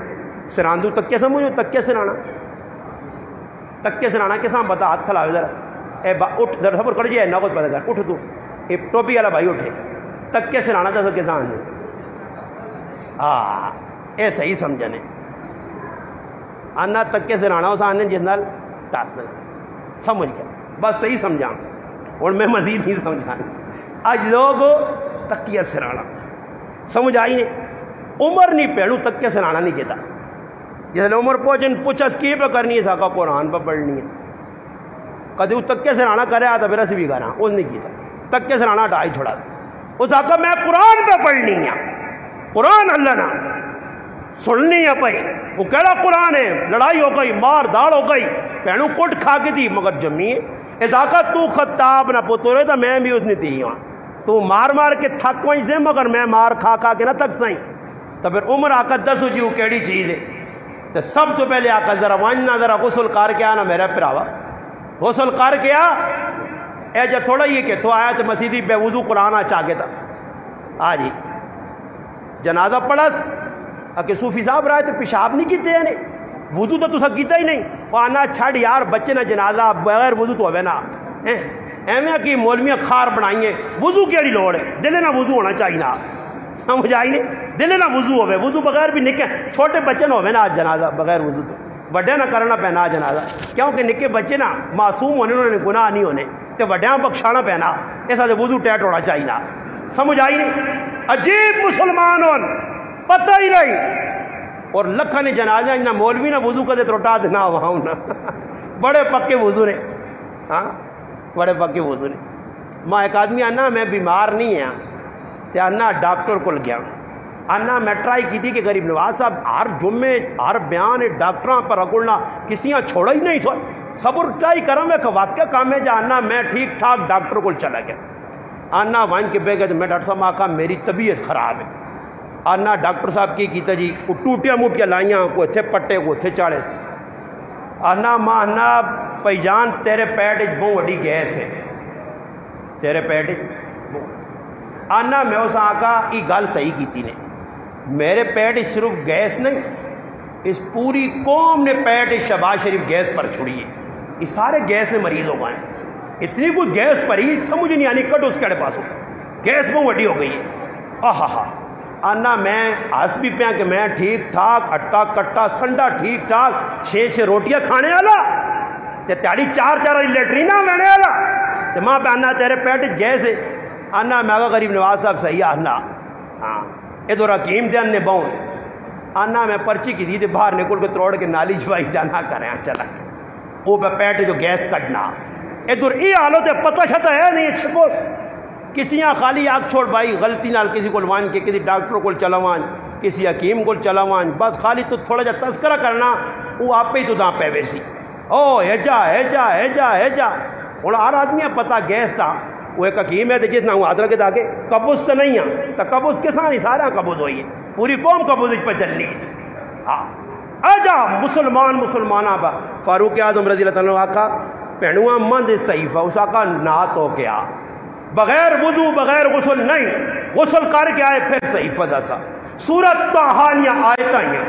سراندو تکیہ سمجھو تکیہ سرانا کساں بتا ہاتھ کھلاوے ذرا اے اٹھ در خبر کر جائے نہ کچھ پتہ کر اٹھ تو اے ٹوپی والا بھائی اٹھے تکیہ سرانا دسو کساں اے صحیح سمجھنے آنا تکیہ سرانا اس آنے جس نال ٹاس نہ سمجھ گیا بس صحیح سمجھا اور میں مزید نہیں سمجھا آج لوگ تکیہ سرانا سمجھ آئی نہیں عمر نہیں پہنوں تکیہ سرانا نہیں کہتا جیسے عمر پہنچن پوچھا کی پہ کرنی ہے ساکا قرآن پہ پڑھنی ہے کدی وہ تکیہ سرانا کرے آتا پھر اسی بھی کرا اس نے کیتا تکیہ سرانا ڈائی چھوڑا اس آقا میں قرآن پہ پڑھنی ہے قرآن اللہ نا سننی ہے پئی وہ کہڑا قرآن ہے لڑائی ہو گئی مار داڑ ہو گئی پہنوں کٹ کھا کے تھی مگر جمی ہے اس آقا تو خطاب نہ پتو رہے تو میں بھی اس نے تھی ہوں تو مار مار کے تھک وہیں سے مگر میں مار کھا کھا کے نہ تھک سائیں تو پھر عمر آقا دسو جی وہ کیڑی چیز ہے تو سب تو پہلے آقا ذرا وانجنا ذرا غسل کر کے آنا میرا پراوا غسل کر کے آ اے جا تھوڑا یہ کہ تو آیا تو مسیدی بے وضو قرآن چاہ کے تھا آ جی جنازہ پڑھس کہ صوفی صاحب رہے تو پیشاب نہیں کیتے ہیں وضو تو تسا کیتا ہی نہیں وہ آنا چھڑ یار بچے نہ جنازہ بغیر وضو تو ہوئے نا ایویں کہ مولویاں خار بنائیں وضو کیڑی لوڑ ہے دلے نہ وضو ہونا چاہیے نا سمجھ آئی نہیں دلے نہ وضو ہوئے وضو بغیر بھی نکے چھوٹے بچے نہ ہوئے نا آج جنازہ بغیر وضو تو بڑے نہ کرنا پہنا جنازہ کیونکہ نکے بچے نا معصوم ہونے انہوں نے گناہ نہیں ہونے تے وڈیاں بخشانا پینا، ایسا دے وضو ٹیٹ ہونا چاہیے نا، سمجھ آئی نہیں؟ عجیب مسلمان ہون پتہ ہی نہیں، اور لکھا نے جنازہ انہا مولوی نہ وضو کدے تروٹا دینا وہاں نا بڑے پکے وضو نے، ہاں بڑے پکے وضو نے۔ ماں ایک آدمی آنا میں بیمار نہیں ہیں تے آنا ڈاکٹر کو گیا، آنا میں ٹرائی کی تھی کہ غریب نواز صاحب ہر جمعے ہر بیان ڈاکٹراں پر رگڑنا کسیاں چھوڑا ہی نہیں سو صبر ٹرائی کرا میں کہ واقعہ کام ہے جانا میں ٹھیک ٹھاک ڈاکٹر کو چلا گیا، آنا وائن کے بے گئے تو میں ڈاکٹر صاحب آقا میری طبیعت خراب ہے، آنا ڈاکٹر صاحب کی کیتا جی کو ٹوٹیاں موٹیاں لائیاں کو اتھے پٹے کو اتھے چاڑے، آنا ماں آنا پئی جان تیرے پیٹ بہت وڈی گیس ہے، تیرے پیٹ آنا میں اس آقا یہ گل صحیح کیتی نے، میرے پیٹ صرف گیس نہیں، اس پوری قوم نے پیٹ شہباز شریف گیس پر چھڑی ہے، یہ سارے گیس نے مریض ہو گئے، اتنی کچھ گیس پری سمجھ نہیں آنی کٹ اس کڑے پاسوں گیس بہت وڈی ہو گئی ہے، آہا آنا میں ہس بھی پیا کہ میں ٹھیک ٹھاک اٹا کٹا سنڈا ٹھیک ٹھاک 6 روٹیاں کھانے والا تے تیاری 4 لیٹرینا لینے والا تے ماں پہ آنا تیرے پیٹ گیس ہے، آنا میں آگا غریب نواز صاحب صحیح آنا ہاں ادھر حکیم دے انے بون آنا میں پرچی کی دی باہر نکل کے تروڑ کے نالی جوائی جانا کریں چلا وہ پہ پیٹ جو گیس کٹنا ادھر یہ حالت ہے پتہ شتا ہے نہیں چھپوس کسیاں خالی آگ چھوڑ بھائی غلطی نال کسی کو لوان کے کسی ڈاکٹر کو چلاوان کسی حکیم کو چلاوان بس خالی تو تھوڑا جا تذکرہ کرنا وہ آپ ہی تو داں پہ ویسی او ہے اور ہر آدمی پتہ گیس تھا وہ ایک حکیم ہے جس نہ آدر کے داگے قبض تو نہیں ہے تو قبض کے ساتھ سارا قبض ہوئی ہے پوری قوم قبض پہ چلنی ہے ہاں آجا مسلمانہ با فاروق اعظم رضی اللہ تعالیٰ آقا پہنواں مند صحیفہ اس آقا نات ہو کے آ بغیر وضو بغیر غسل نہیں غسل کر کے آئے پھر صحیفہ دسا سورت طٰہانیہ آیتائیں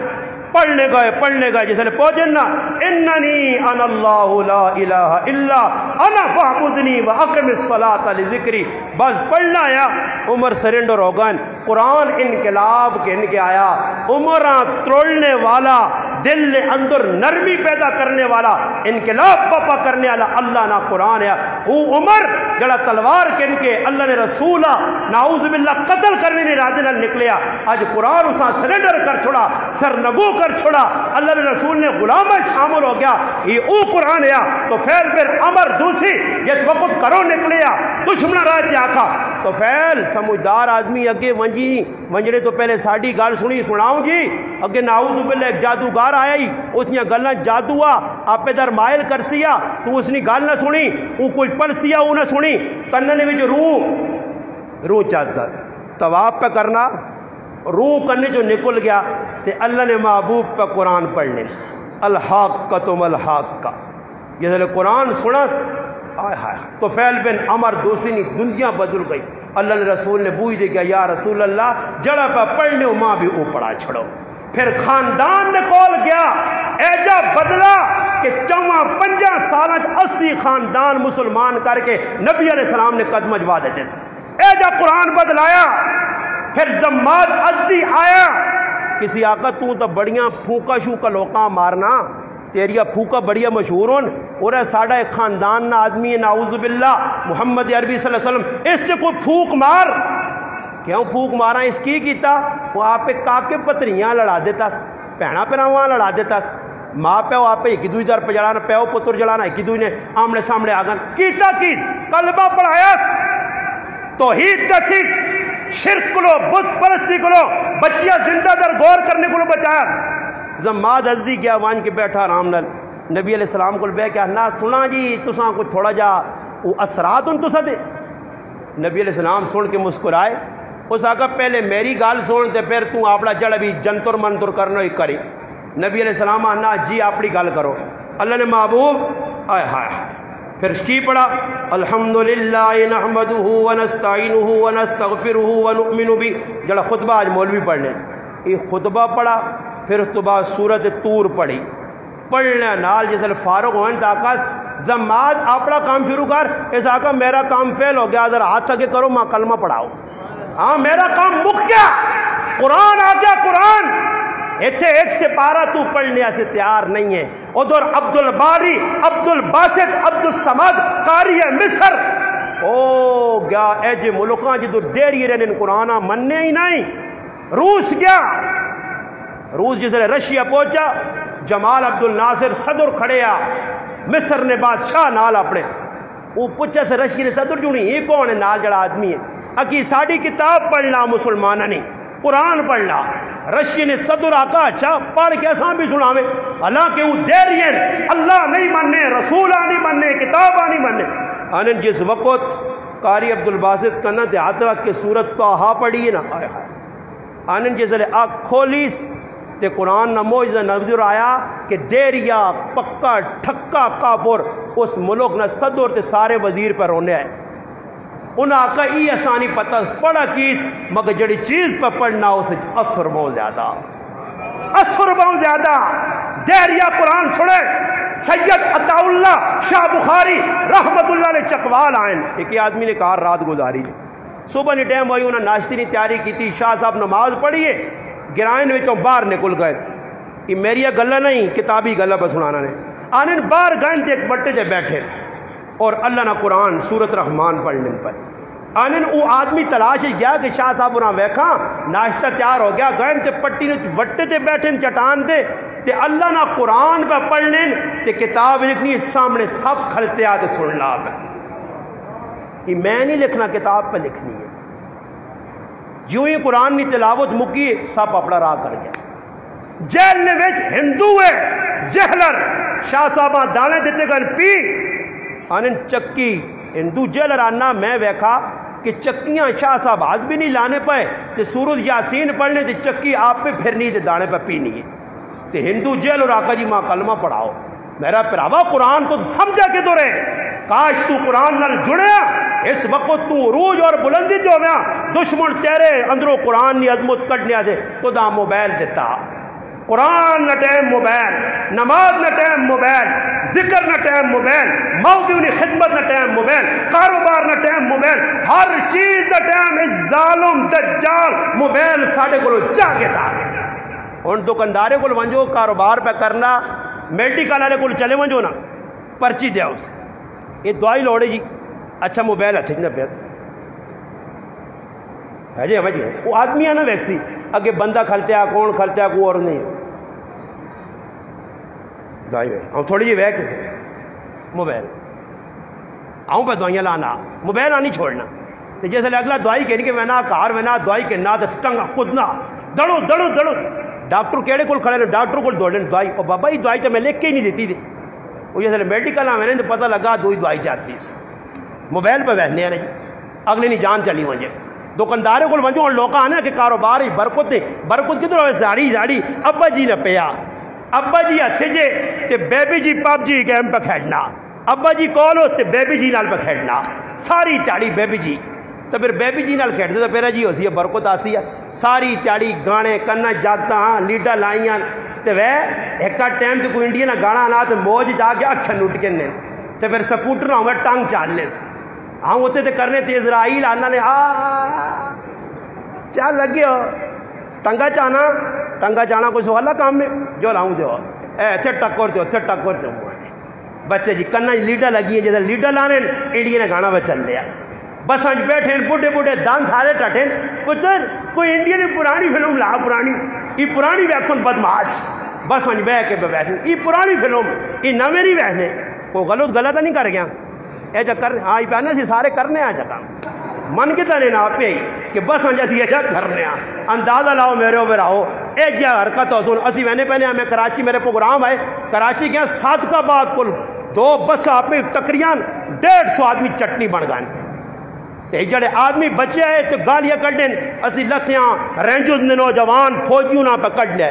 پڑھنے گئے جیسے پہنچے نا اننی انا اللہ لا الہ الا انا فاعبدنی واقم الصلاۃ لذکری بس پڑھنا آیا عمر سرنڈر ہو گئے قرآن انقلاب کے ان کے آیا عمراں توڑنے والا دل اندر نرمی پیدا کرنے والا انقلاب پاپا کرنے والا اللہ نہ قرآن ہے وہ عمر جڑا تلوار کے ان کے اللہ نے رسولہ نعوذ باللہ قتل کرنے نے ارادے نہ نکلیا آج قرآن اسا سرنڈر کر چھوڑا سرنگو کر چھوڑا اللہ نے رسول نے غلام شامل ہو گیا یہ او قرآن ہے تو فیل پھر امر دوسری جس وقت کرو نکلیا دشمن راہ آکھا تو فیل سمجھدار آدمی اگے ونجڑے تو پہلے ساڑی گال سنی سناؤں جی اگے نعوذ باللہ ایک جادوگر آیا ہی اس نے گلنا جادو آپ در مائل کر سیا تو اس نے گل نہ سنی وہ کوئی پڑھ سیا وہ نہ سنی کننے میں جو روح چاہتا طواف پہ کرنا روح کرنے جو نکل گیا تے اللہ نے محبوب پہ قرآن پڑھنے الحاقۃ الحاقہ جیسے قرآن سنا تو فیل بن عمر دوسری نے دنیا بدل گئی اللہ نے رسول نے بوجھ دے گیا یا رسول اللہ جڑا پہ پڑھنے ماں بھی او پڑھا چھڑو پھر خاندان نے کول گیا ایجا بدلا کہ 4-5 سالہ 80 خاندان مسلمان کر کے نبی علیہ السلام نے قدم اجوا دیتے تھے ایجا قرآن بدلایا پھر زماد ازدی آیا کسی آقا تو بڑیاں پھوکا شوکا لوکاں مارنا تیریا پھوکا بڑیا مشہور ہون اور ساڑھا ایک خاندان نا آدمی نعوذ باللہ محمد عربی صلی اللہ علیہ وسلم اس سے کوئی پھوک مار کیوں پھوک مارا اس کی کیتا وہ آپ کاکے پتریاں لڑا دیتا پہنا پہناواں لڑا دیتا ماں پہ وہ آپ ایک دوئی در پہ جڑانا پیو پتر جڑانا ایک دوئی نے آمنے سامنے آگن کیتا کی قلبہ پڑھایا توحید دسیس شرک کلو بت پرستی کلو بچیاں زندہ در غور کرنے کلو بچایا زماد ازدی گیا وان کے بیٹھا آرام نل نبی علیہ السلام کو بے کیا نہ سنا جی تساں کو تھوڑا جا وہ اثرات ان تسا دے نبی علیہ السلام سن کے مسکرائے اس آقا پہلے میری گال سن تے پھر تو اپنا جڑا بھی جنتر منتر کرنا ہی کری نبی علیہ السلام آنا جی اپنی گال کرو اللہ نے محبوب آئے ہائے ہائے پھر کی پڑھا الحمدللہ نحمدہ ونستعینہ ونستغفرہ ونؤمن بہ جڑا خطبہ آج مولوی پڑھنے یہ خطبہ پڑھا پھر اس تو بعد سورت طور پڑھی پڑھنے نال جیسے فارغ ہوئیں تاکہ زماد اپنا کام شروع کر اس آقا میرا کام فیل ہو گیا ذرا ہاتھ آگے کرو ماں کلمہ پڑھاؤ ہاں میرا کام مک گیا قرآن آ گیا قرآن اتھے ایک سپارہ تو پڑھنے سے تیار نہیں ہے. ادھر عبد الباری، عبد الباسط، عبد الصمد قاری مصر او گیا ایجے ملکاں جدو دیری رہنے قرآن مننے ہی نہیں. روس گیا، روس جس نے رشیا پہنچا، جمال عبد الناصر صدر کھڑے آ، مصر نے بادشاہ نال اپنے وہ پوچھا سے رشی نے صدر چونی یہ کون ہے نال جڑا آدمی ہے؟ اکی ساڑی کتاب پڑھنا مسلمانہ نہیں قرآن پڑھنا. رشی نے صدر آقا اچھا پڑھ کے اساں بھی سناوے، حالانکہ وہ دیرین اللہ نہیں مننے، رسولہ نہیں مننے، کتابہ نہیں مننے. انہوں جس وقت قاری عبد الباسط کنا تے ہاتھ رکھ کے سورت طٰہٰ پڑھی ہے نا، آئے ہائے انہوں جس لئے آنکھ کھولیس تے قرآن نہ موجزہ نظر آیا کہ دیریا پکا ٹھکا کافر اس ملک نہ صدر تے سارے وزیر پر رونے آئے. انہاں آقا ای آسانی پتہ پڑھا کیس مگر جڑی چیز پر پڑھنا اسے اثر بہت زیادہ، اثر بہت زیادہ. دیریا قرآن سنے سید عطا اللہ شاہ بخاری رحمت اللہ نے چکوال آئیں. ایک آدمی نے کہا رات گزاری صبح نے ٹائم ہوئی، انہوں نے ناشتے نے تیاری کی تھی، شاہ صاحب نماز پڑھیے گرائن وچوں باہر نکل گئے. یہ میری گلہ نہیں کتابی گلہ پر سنانا نے. آنن باہر گئے تھے ایک بٹے سے بیٹھے اور اللہ نہ قرآن سورت رحمان پڑھنے پر. آنن وہ آدمی تلاش گیا کہ شاہ صاحب انہاں ویکھا ناشتہ تیار ہو گیا، گئے تھے پٹی نے وٹے تے بیٹھے چٹان تے تے اللہ نہ قرآن پہ پڑھنے تے کتاب لکھنی سامنے سب کھلتے آتے سننا پہ. یہ میں نہیں لکھنا کتاب پہ لکھنی ہے. جو ہی قرآن کی تلاوت مکی سب اپنا راہ کر گیا. جیل نے وچ ہندو ہے جہلر شاہ صاحبہ دانے دیتے گن پی آنن چکی ہندو جیلر آنا میں ویکھا کہ چکیاں شاہ صاحب ہاتھ بھی نہیں لانے پائے تے سورۃ یاسین پڑھنے تے چکی آپ پہ پھرنی تے دانے پہ پینی ہے. تے ہندو جیلر آقا جی ماں کلمہ پڑھاؤ. میرا پراوا قرآن تو سمجھا کے دو رہے، کاش تو قرآن نال جڑیا اس وقت تو عروج اور بلندی جو گیا. دشمن تیرے اندروں قرآن نی عظمت کٹنے سے تو دا موبائل دیتا. قرآن نہ ٹائم موبائل، نماز نہ ٹائم موبائل، ذکر نہ ٹائم موبائل، موضوع نی خدمت نہ ٹائم موبائل، کاروبار نہ ٹائم موبائل، ہر چیز نہ ٹائم اس ظالم دجال موبائل ساڑھے کو چاہ کے تھا. ان دکاندارے کو ونجو کاروبار پہ کرنا، میڈیکل والے کو چلے ونجو نا پرچی دیا اسے یہ دوائی لوڑے جی اچھا موبائل ہتھ نہ پیا ہے جی جی وہ آدمی ہے نا ویکسی اگے بندہ کھلتیا کون کھلتیا کو اور نہیں دوائی ہوں تھوڑی جی ویک موبائل آؤں پہ دوائیاں لانا موبائل آنی چھوڑنا. جیسے اگلا دوائی کہنی کہ میں نہ کار میں نہ دوائی کے نہ ٹنگا کدنا دڑو دڑو دڑو. ڈاکٹر کہڑے کو کھڑے نے ڈاکٹر کو دوڑنے دوائی اور بابا یہ دوائی تو میں لکھ کے ہی نہیں دیتی تھی. وہ جیسے میڈیکل آ میں نے تو پتہ لگا دو ہی دوائی چاہتی موبائل پہ بیٹھنے ہیں جی اگلے نہیں جان چلی ونجے. دکاندارے کو ونجو لوگ آنے کہ کاروبار ہی برکت ہے برکت کدھر ہوئے زاڑی زاڑی ابا جی نہ پیا ابا جی ہتھے جے تے بیبی جی پاپ جی گیم پہ کھیڈنا ابا جی کال ہو تے بیبی جی نال پہ کھیڈنا ساری تیاڑی بیبی جی تو پھر بیبی جی نال کھیڈتے تو پھر جی ہوسی ہے برکت آسی ہے ساری تیاڑی گانے کنا جاگتا ہاں لیڈا لائیاں تے وہ ایک ٹائم تے کوئی انڈیا نہ گانا نہ تے موج جا کے اکھن لٹ کے نے تے پھر سکوٹر نہ ہوئے ٹانگ چال لے ہاں ہوتے تے کرنے تے اسرائیل آنا نے چا لگے ہو ٹنگا چانا کوئی سوالا کام میں جو لاؤں جو ایتھے ٹکور تے اتھے ٹکور تے بچے جی کنا لیڈا لگی ہیں جیسے لیڈا لانے انڈیا نے گانا بچل لیا بس آج بیٹھے بوڑھے بوڑھے دان سارے ٹٹے پتر کوئی انڈیا نے پرانی فلم لا پرانی یہ پرانی ویکسن بدماش بس آج بہ کے بیٹھے یہ پرانی فلم یہ نویں نہیں بیٹھنے کوئی غلط نہیں کر گیا اے جا کر ہاں یہ پہنے سی سارے کرنے آ جا من کے تنے نہ پہ کہ بس آج اسی ایجا کرنے اندازہ لاؤ میرے اوپر آؤ اے جا حرکت ہو سن اسی وینے پہنے ہمیں کراچی میرے پروگرام آئے کراچی گیا صادقہ باد کل 2 بس آپ میں تقریباً 150 آدمی چٹنی بن گئے جڑے آدمی بچے آئے تو گالیاں کٹیں اسی لتھیاں رینجوز نے نوجوان فوجیوں نہ پہ کٹ لے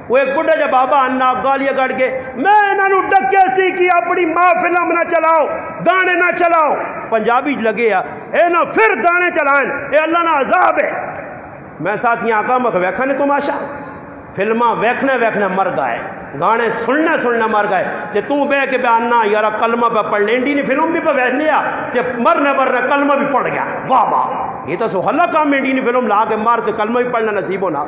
وہ ایک بڑھا جا بابا انا گالیاں کٹ کے میں انہوں ڈکے سی کی اپنی ماں فلم نہ چلاؤ گانے نہ چلاؤ پنجابی لگے اے نہ پھر گانے چلائیں اے اللہ نہ عذاب ہے میں ساتھیاں آقا مکھ ویکھا نے تماشا فلماں ویکھنے مر گئے گانے سننے مر گئے تے تو بے کے بیاننا یارا کلمہ پہ پڑھ لیں انڈی نے فلم بھی پہ بیٹھنے تے مرنے کلمہ بھی پڑھ گیا واہ واہ یہ تو سو حلہ کام انڈی نے فلم لا کے مار تے کلمہ بھی پڑھنا نصیب ہونا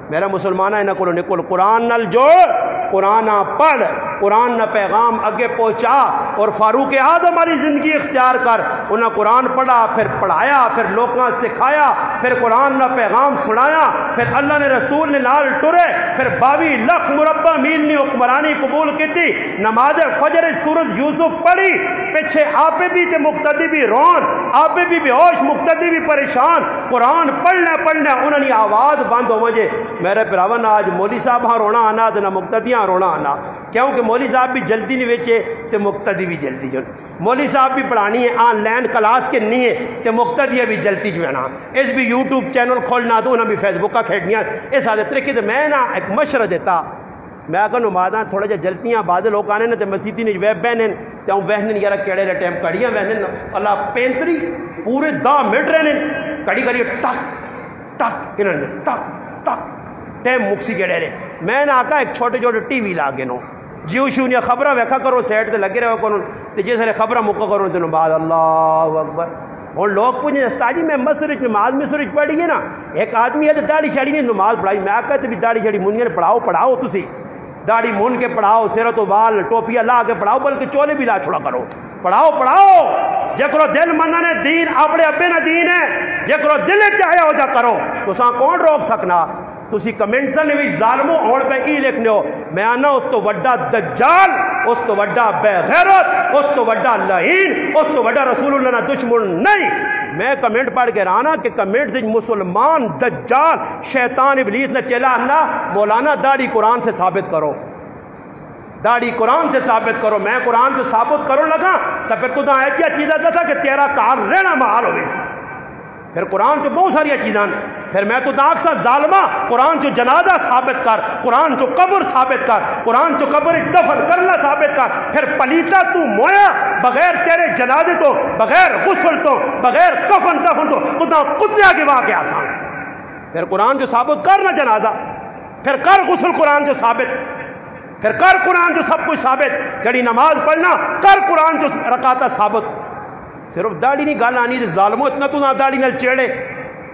میرا مسلمان ہے انہاں کو نکل قرآن نال جوڑ، قرآن پڑھ، قرآن نہ پیغام اگے پہنچا، اور فاروق اعظم والی زندگی اختیار کر. انہاں قرآن پڑھا، پھر پڑھایا، پھر لوگاں سکھایا، پھر قرآن نہ پیغام سنایا، پھر اللہ نے رسول نے نال ٹرے، پھر 22 لاکھ مربع میل نے حکمرانی قبول کی. نماز فجر سورج یوسف پڑھی، پیچھے آپ بھی تے مقتدی بھی رون، آپ بھی بے ہوش، مقتدی بھی پریشان. قرآن پڑھنا انہوں نے آواز بند ہو مجھے. میرے پراون آج مولی صاحب ہاں رونا آنا تے نہ مقتدیاں رونا آنا، کیونکہ مولی صاحب بھی جلدی نہیں ویچے تے مقتدی بھی جلدی جو. مولی صاحب بھی پڑھانی ہے آن لائن کلاس کے نہیں ہے تے مقتدیاں بھی جلدی جو ہے نا. اس بھی یوٹیوب چینل کھولنا تو انہیں بھی فیس بک کا کھیڑنیاں اس آدھے طریقے سے میں نا ایک مشورہ دیتا. میں کہ نمازاں تھوڑا جا جلتیاں بعد لوگ آنے تے مسیتی نے ویب بہنن تے ہوں بہنن یارا کیڑے رہے ٹائم کڑیاں بہنن اللہ 35 پورے 10 منٹ رہنے کڑی کریے ٹک ٹک انہوں نے ٹک ٹک ٹائم مکسی کیڑے رہے. میں نے آکا ایک چھوٹے چھوٹے ٹی وی لاگے نو جیو شیو نیا خبرہ ویکھا کرو سیٹ تے لگے رہو کرو تے جیسے خبرہ مکہ کرو تے نماز اللہ اکبر. اور لوگ پوچھیں استاد جی میں مسرج نماز مسرج پڑھی ہے نا، ایک آدمی ہے تو داڑھی شاڑی نے نماز پڑھائی. میں آکا تے بھی داڑھی شاڑی منگے پڑھاؤ تسی داڑھی مون کے پڑھاؤ، سیرت و بال ٹوپیاں لا کے پڑھاؤ، بلکہ چولے بھی لا چھوڑا کرو. پڑھاؤ جے کرو دل مننا نے دین اپنے ابے نہ دین ہے، جے کرو دل چاہیا ہو جا کرو تو ساں کون روک سکنا. تسی کمنٹس نے بھی ظالمو اور پہ ای لکھنے ہو میں آنا اس تو وڈا دجال، اس تو وڈا بے غیرت، اس تو وڈا لعین، اس تو وڈا رسول اللہ نہ دشمن نہیں. میں کمنٹ پڑھ کے رانا کہ کمنٹ سے مسلمان دجال شیطان ابلیس نے چلا نا مولانا داڑھی قرآن سے ثابت کرو، داڑھی قرآن سے ثابت کرو. میں قرآن سے ثابت کرو لگا تو پھر تو دا ایسا چیزیں دسا کہ تیرا کار رہنا محال ہو گئی. پھر قرآن سے بہت ساری چیزاں پھر میں تو داغ سا ظالمہ قرآن جو جنازہ ثابت کر، قرآن جو قبر ثابت کر، قرآن جو قبر دفن کرنا ثابت کر. پھر پلیتا تو مویا بغیر تیرے جنازے تو، بغیر غسل تو، بغیر کفن دفن تو دا کتیا کے واقع آسان. پھر قرآن جو ثابت کر نہ جنازہ، پھر کر غسل قرآن جو ثابت، پھر کر قرآن جو سب کچھ ثابت. جڑی نماز پڑھنا کر قرآن جو رکعتہ ثابت. صرف داڑھی نہیں گل آنی ظالمو اتنا تو نہ داڑھی نال چیڑے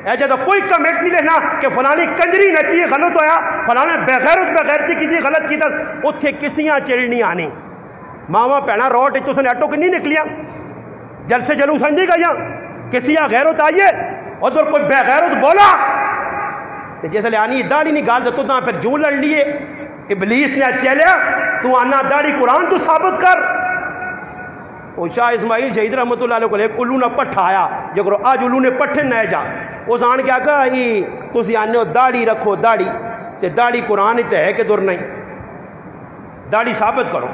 اے جدہ کوئی کمنٹ نہیں لینا کہ فلانی کنجری نچی غلط ہویا، فلانے بغیرت بغیرتی کی غلط کی اتھے کسیاں چڑھنی آنی. ماما پہنا روٹ تو سن ایٹو کی نہیں نکلیا جلسے جلوس نہیں گیا کسیاں غیرت آئیے ادھر کوئی بغیرت بولا جیسے لے آنی داڑھی نہیں گال تو نہ پھر جو لڑ لیے ابلیس نے چلیا تو آنا داڑھی قرآن تو ثابت کر. وہ شاہ اسماعیل شہید رحمت اللہ علیہ کو ایک الو نے پٹھا آیا جو آج الو نے پٹھے نہ جا اس آن کیا کہا تسی آنے ہو داڑھی رکھو داڑھی تے داڑھی قرآن ہی تے ہے کہ دور نہیں داڑھی ثابت کرو.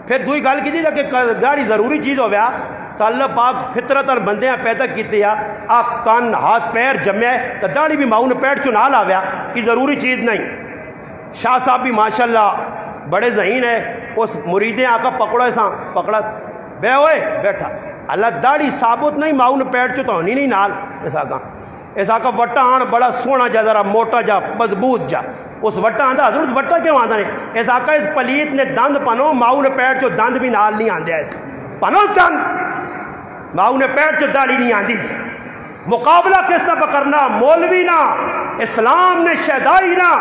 پھر دوئی گل کی کہ داڑھی ضروری چیز ہو گیا تو اللہ پاک فطرت اور بندیاں پیدا کیتے ہیں آ کان ہاتھ پیر جمعے تو داڑھی بھی ماؤں نے پیٹ چنا لا گیا یہ ضروری چیز نہیں. شاہ صاحب بھی ماشاءاللہ بڑے ذہین ہے اس مریدیں آقا پکڑا سا پکڑا بے ہوئے بیٹھا اللہ داڑھی ثابت نہیں ماؤں نے پیٹ چو تو ہونی نہیں نال ایسا کا وٹا آن بڑا سونا جا ذرا موٹا جا مضبوط جا اس وٹا آندا حضرت وٹا کیوں آندا نہیں ایسا کا اس پلیت نے دند پنو ماؤں نے پیٹ چو دند بھی نال نہیں آندے ایسے پنو دند ماؤں نے پیٹ چو داڑھی نہیں آندی. مقابلہ کس نہ پکڑنا مولوی نہ اسلام نے شہدائی نہ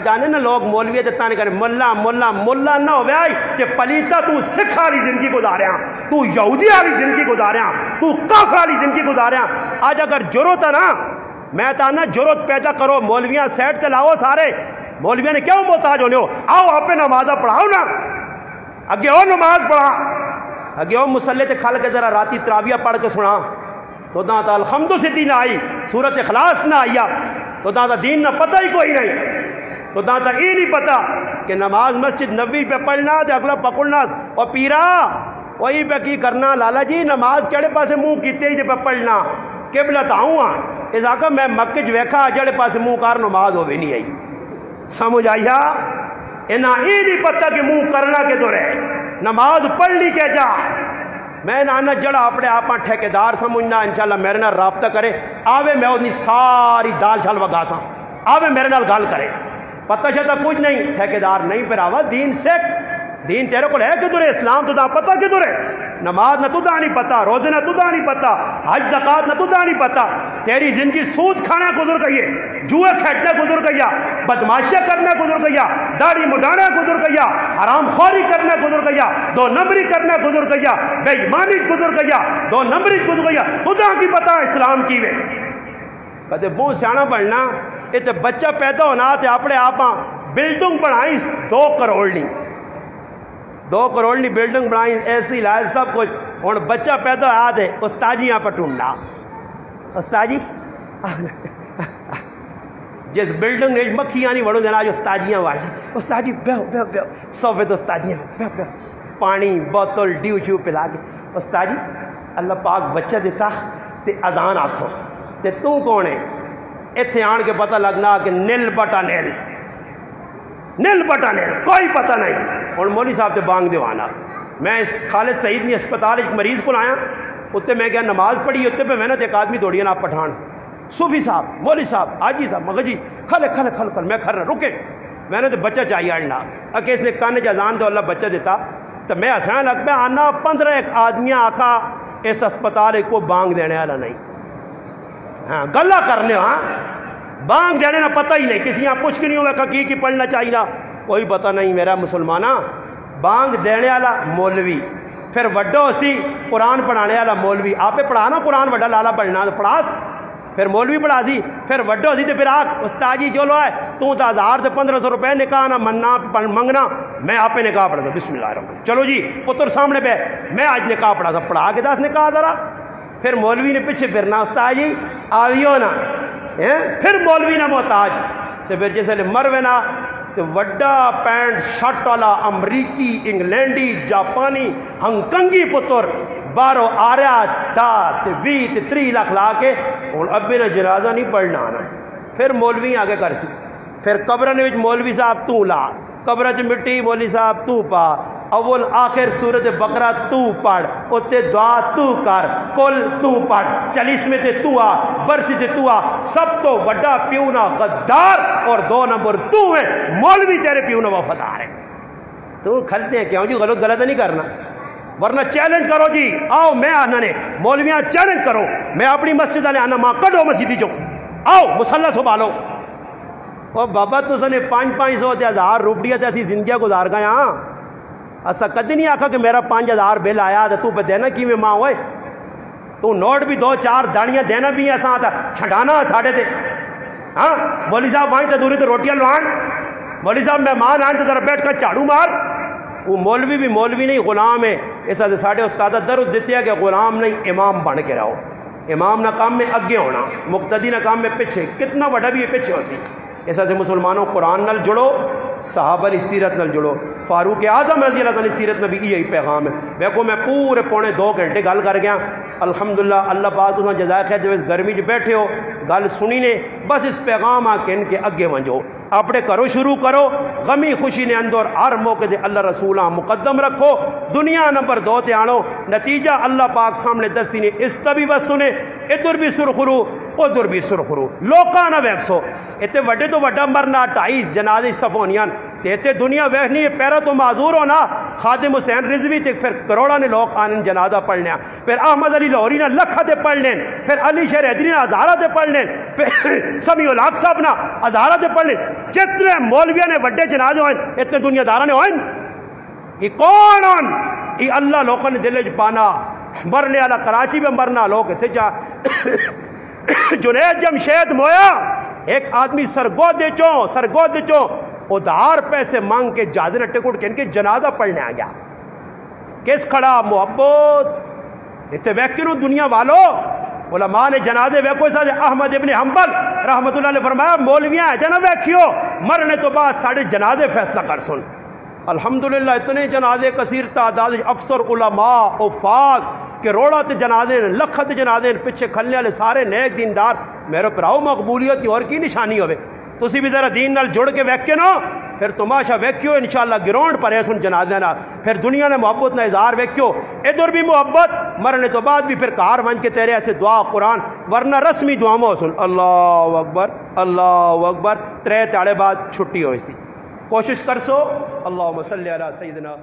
جانے نا لوگ مولوی دیتا نہیں کرے ملا ملا ملا نہ ہو گیا کہ پلیتا تو سکھ والی زندگی گزاریا تو یہودی والی زندگی گزاریا تو کافر والی زندگی گزاریا. آج اگر ضرورت ہے نا میں تانا ضرورت پیدا کرو مولویاں سیٹ چلاؤ سارے مولویاں نے کیوں محتاج ہونے ہو آؤ آپ نمازہ پڑھاؤ نا اگے ہو نماز پڑھا اگے ہو مسلح تے کھل کے ذرا راتی تراویہ پڑھ کے سنا تو داتا الحمد سے دین آئی سورت اخلاص نہ آیا تو داتا دین نہ پتہ ہی کوئی نہیں تو داتا یہ نہیں پتا کہ نماز مسجد نبی پہ پڑھنا دے اگلا پکڑنا اور پیرا وہی پہ کی کرنا لالا جی نماز کیڑے پاسے منہ کیتے ہی دے پہ پڑھنا قبلہ تاؤں ہاں اس آقا میں مکہ ویکھا جڑے پاسے منہ کار نماز ہو بھی نہیں آئی سمجھ آیا انہاں یہ نہیں پتا کہ منہ کرنا کے دو رہے نماز پڑھ لی کے جا. میں نانا جڑا اپنے آپ ٹھیکیدار سمجھنا انشاءاللہ میرے نال رابطہ کرے آوے میں اپنی ساری دال شال وگا سا آوے میرے نال گال کرے پتہ چلتا کچھ نہیں ٹھیکیدار نہیں پھر آوا دین سکھ دین تیرے کو ہے کدھر ہے اسلام تو دا پتہ کدھر ہے نماز نہ تدا نہیں پتا، روزے نہ تدا نہیں پتا، حج زکات نہ تدا نہیں پتا، تیری زندگی سود کھانا گزر گئی ہے، جوئے کھیلنا گزر گیا، بدماشیاں کرنا گزر گیا، داڑھی مڈانا گزر گیا، حرام خوری کرنا گزر گیا، 2 نمبری کرنا گزر گیا، بے ایمانی گزر گیا، 2 نمبری گزر گیا، خدا کی پتا اسلام کی وے کدے بہت سیاح بننا یہ تو بچہ پیدا ہونا تے اپنے آپ بلڈنگ بنائی 2 کروڑ نہیں 2 کروڑ نہیں بلڈنگ بنائی ایسی لائے سب کچھ ہوں بچہ پیدا ہوا تھے استاجی یہاں پر ٹونڈا استاجی جس بلڈنگ نے مکھیاں نہیں وڑو دینا جو استاجیاں والی استاجی بیو بیو بیو صوبے تو استاجیاں بیو بیو پانی بوتل ڈیو چیو پلا کے استاجی اللہ پاک بچہ دیتا تے اذان آکھو تے تو کون ہے اتنے آن کے پتہ لگنا کہ نیل بٹا نیل نیل بٹا نیل کوئی پتہ نہیں اور مولوی صاحب تے بانگ دیوانا میں اس خالد سعید نے اسپتال ایک مریض کو آیا اتنے میں گیا نماز پڑھی اتنے پہ محنت ایک آدمی دوڑی نا پٹھان صوفی صاحب مولوی صاحب حاجی صاحب مگر جی کھلے کھلے کھل کھل میں کھر رہا رکے میں نے تو بچہ چاہیے آنا اکے اس نے کان جزان دو اللہ بچہ دیتا تو میں ہسنا لگ پہ آنا 15 ایک آدمیاں آکھا اس اسپتال کو بانگ دینے والا نہیں ہاں گلا کرنے ہاں بانگ دینے نا پتہ ہی نہیں کسی یہاں کچھ کی نہیں ہوگا کی پڑھنا چاہیے کوئی پتہ نہیں میرا مسلمانہ بانگ دینے والا مولوی پھر وڈو سی قرآن پڑھانے والا مولوی آپ پڑھانا قرآن وڈا لالا پڑھنا تو پڑھاس پھر مولوی پڑھا سی پھر وڈو سی تو پھر آگ استاجی جو لو ہے تو 1000 سے 1500 روپے نکاح نہ مننا منگنا میں آپ نکاح پڑھا تھا بسم اللہ الرحمن چلو جی پتر سامنے پہ میں آج نکاح پڑھا تھا پڑھا کے 10 نکاح ذرا پھر مولوی نے پیچھے پھرنا استاجی آویو نا پھر مولوی نہ محتاج تو پھر جیسے مروے نا تو وڈا پینٹ شرٹ والا امریکی انگلینڈی جاپانی ہنکنگی پتر بارو آریا تا تے 20 تے 30 لاکھ لا کے اور ابے نے جنازہ نہیں پڑھنا آنا پھر مولوی آگے کر سی پھر قبر نے مولوی صاحب تو لا قبر چ مٹی مولوی صاحب تو پا اول آخر سورت بقرہ تو پڑھ اتے دعا تو کر کل تو پڑھ 40 میں تے تو آ برسی تے تو آ سب تو وڈا پیونا غدار اور 2 نمبر تو ہے مولوی تیرے پیونا وفادار ہے تو کھلتے ہیں کیوں جی غلط نہیں کرنا ورنہ چیلنج کرو جی آؤ میں آنا نے مولویاں چیلنج کرو میں اپنی مسجد آنے آنا ماں کڈو مسجدی جو آؤ مسلح سنبھالو اور بابا تو سنے 500 تے 1000 روپیہ تے اسی زندگیاں گزار گئے ہاں اسا کدی نہیں آکھا کہ میرا 5000 بل آیا تو پہ دینا کی میں ماں ہوئے تو نوٹ بھی 2-4 دانیاں دینا بھی ہیں اساں چھڈانا ساڑھے تے ہاں مولوی صاحب وہاں تندوری تے روٹیاں لوان مولوی صاحب مہمان آن تے ذرا بیٹھ کر جھاڑو مار وہ مولوی بھی مولوی نہیں غلام ہے اس سے ساڑھے استاد درد دیتے ہیں کہ غلام نہیں امام بن کے رہو امام نہ کام میں اگے ہونا مقتدی نہ کام میں پیچھے کتنا بڑا بھی ہے پیچھے ہو سی اس سے مسلمانوں قرآن نل جڑو صحابہ کی سیرت نل جڑو فاروق اعظم رضی اللہ تعالیٰ سیرت نبی یہی پیغام ہے دیکھو میں پورے پونے 2 گھنٹے گل کر گیا الحمدللہ اللہ پاک تمہیں جزائے خیر جب اس گرمی جو بیٹھے ہو گل سنی نے بس اس پیغام آ کے ان کے اگے ونجو اپنے کرو شروع کرو غمی خوشی نے اندر ہر موقع دے اللہ رسولہ مقدم رکھو دنیا نمبر 2 تے آنو نتیجہ اللہ پاک سامنے دستی نے اس طبی بس سنے ادھر بھی سرخرو ادھر بھی سرخرو لوکاں نہ ویکسو اتنے وڈے تو وڈا مرنا 2.5 جنازے صفونیاں تے دنیا ویکھنی ہے پیرا تو معذور ہونا خادم حسین رضوی تے پھر کروڑا نے لوگ آنن جنازہ پڑھ لیا پھر احمد علی لاہوری نے لکھا تے پڑھ لین پھر علی شیر حیدری نے ہزارہ تے پڑھ لین پھر سمیع الحق صاحب نے ہزارہ تے پڑھ لین جتنے مولویاں نے وڈے جنازے ہوئے اتنے دنیا دارہ نے ہوئے یہ کون ہون یہ اللہ لوگوں نے دل چ پانا مرنے والا کراچی میں مرنا لوگ اتنے جا جنید جمشید مویا ایک آدمی سرگود دے چوں ادھار پیسے مانگ کے جادر ٹکٹ کے ان کے جنازہ پڑھنے آ گیا کس کھڑا محبت اتنے ویکینو دنیا والو علماء نے جنازے ویکو سا احمد ابن حنبل رحمت اللہ نے فرمایا مولویاں ہے جنہ ویکھیو مرنے تو بعد ساڑھے جنازے فیصلہ کر سن الحمدللہ اتنے جنازے کثیر تعداد اکثر علماء افاق کروڑا تے جنازے لکھت جنازے پیچھے کھلنے والے سارے نیک دیندار میرے پراؤ مقبولیت کی اور کی نشانی ہوئے تسی بھی ذرا دین نال جڑ کے ویکھے نا پھر تماشا ویکھیو انشاءاللہ گراؤنڈ پر سن جنازے نا پھر دنیا نے محبت نہ اظہار ویکھیو ادھر بھی محبت مرنے تو بعد بھی پھر کار بن کے تیرے ایسے دعا قرآن ورنہ رسمی دعا میں سن اللہ اکبر 3 تاڑے بعد چھٹی ہوئی سی کوشش کر سو اللہم صلی علی سیدنا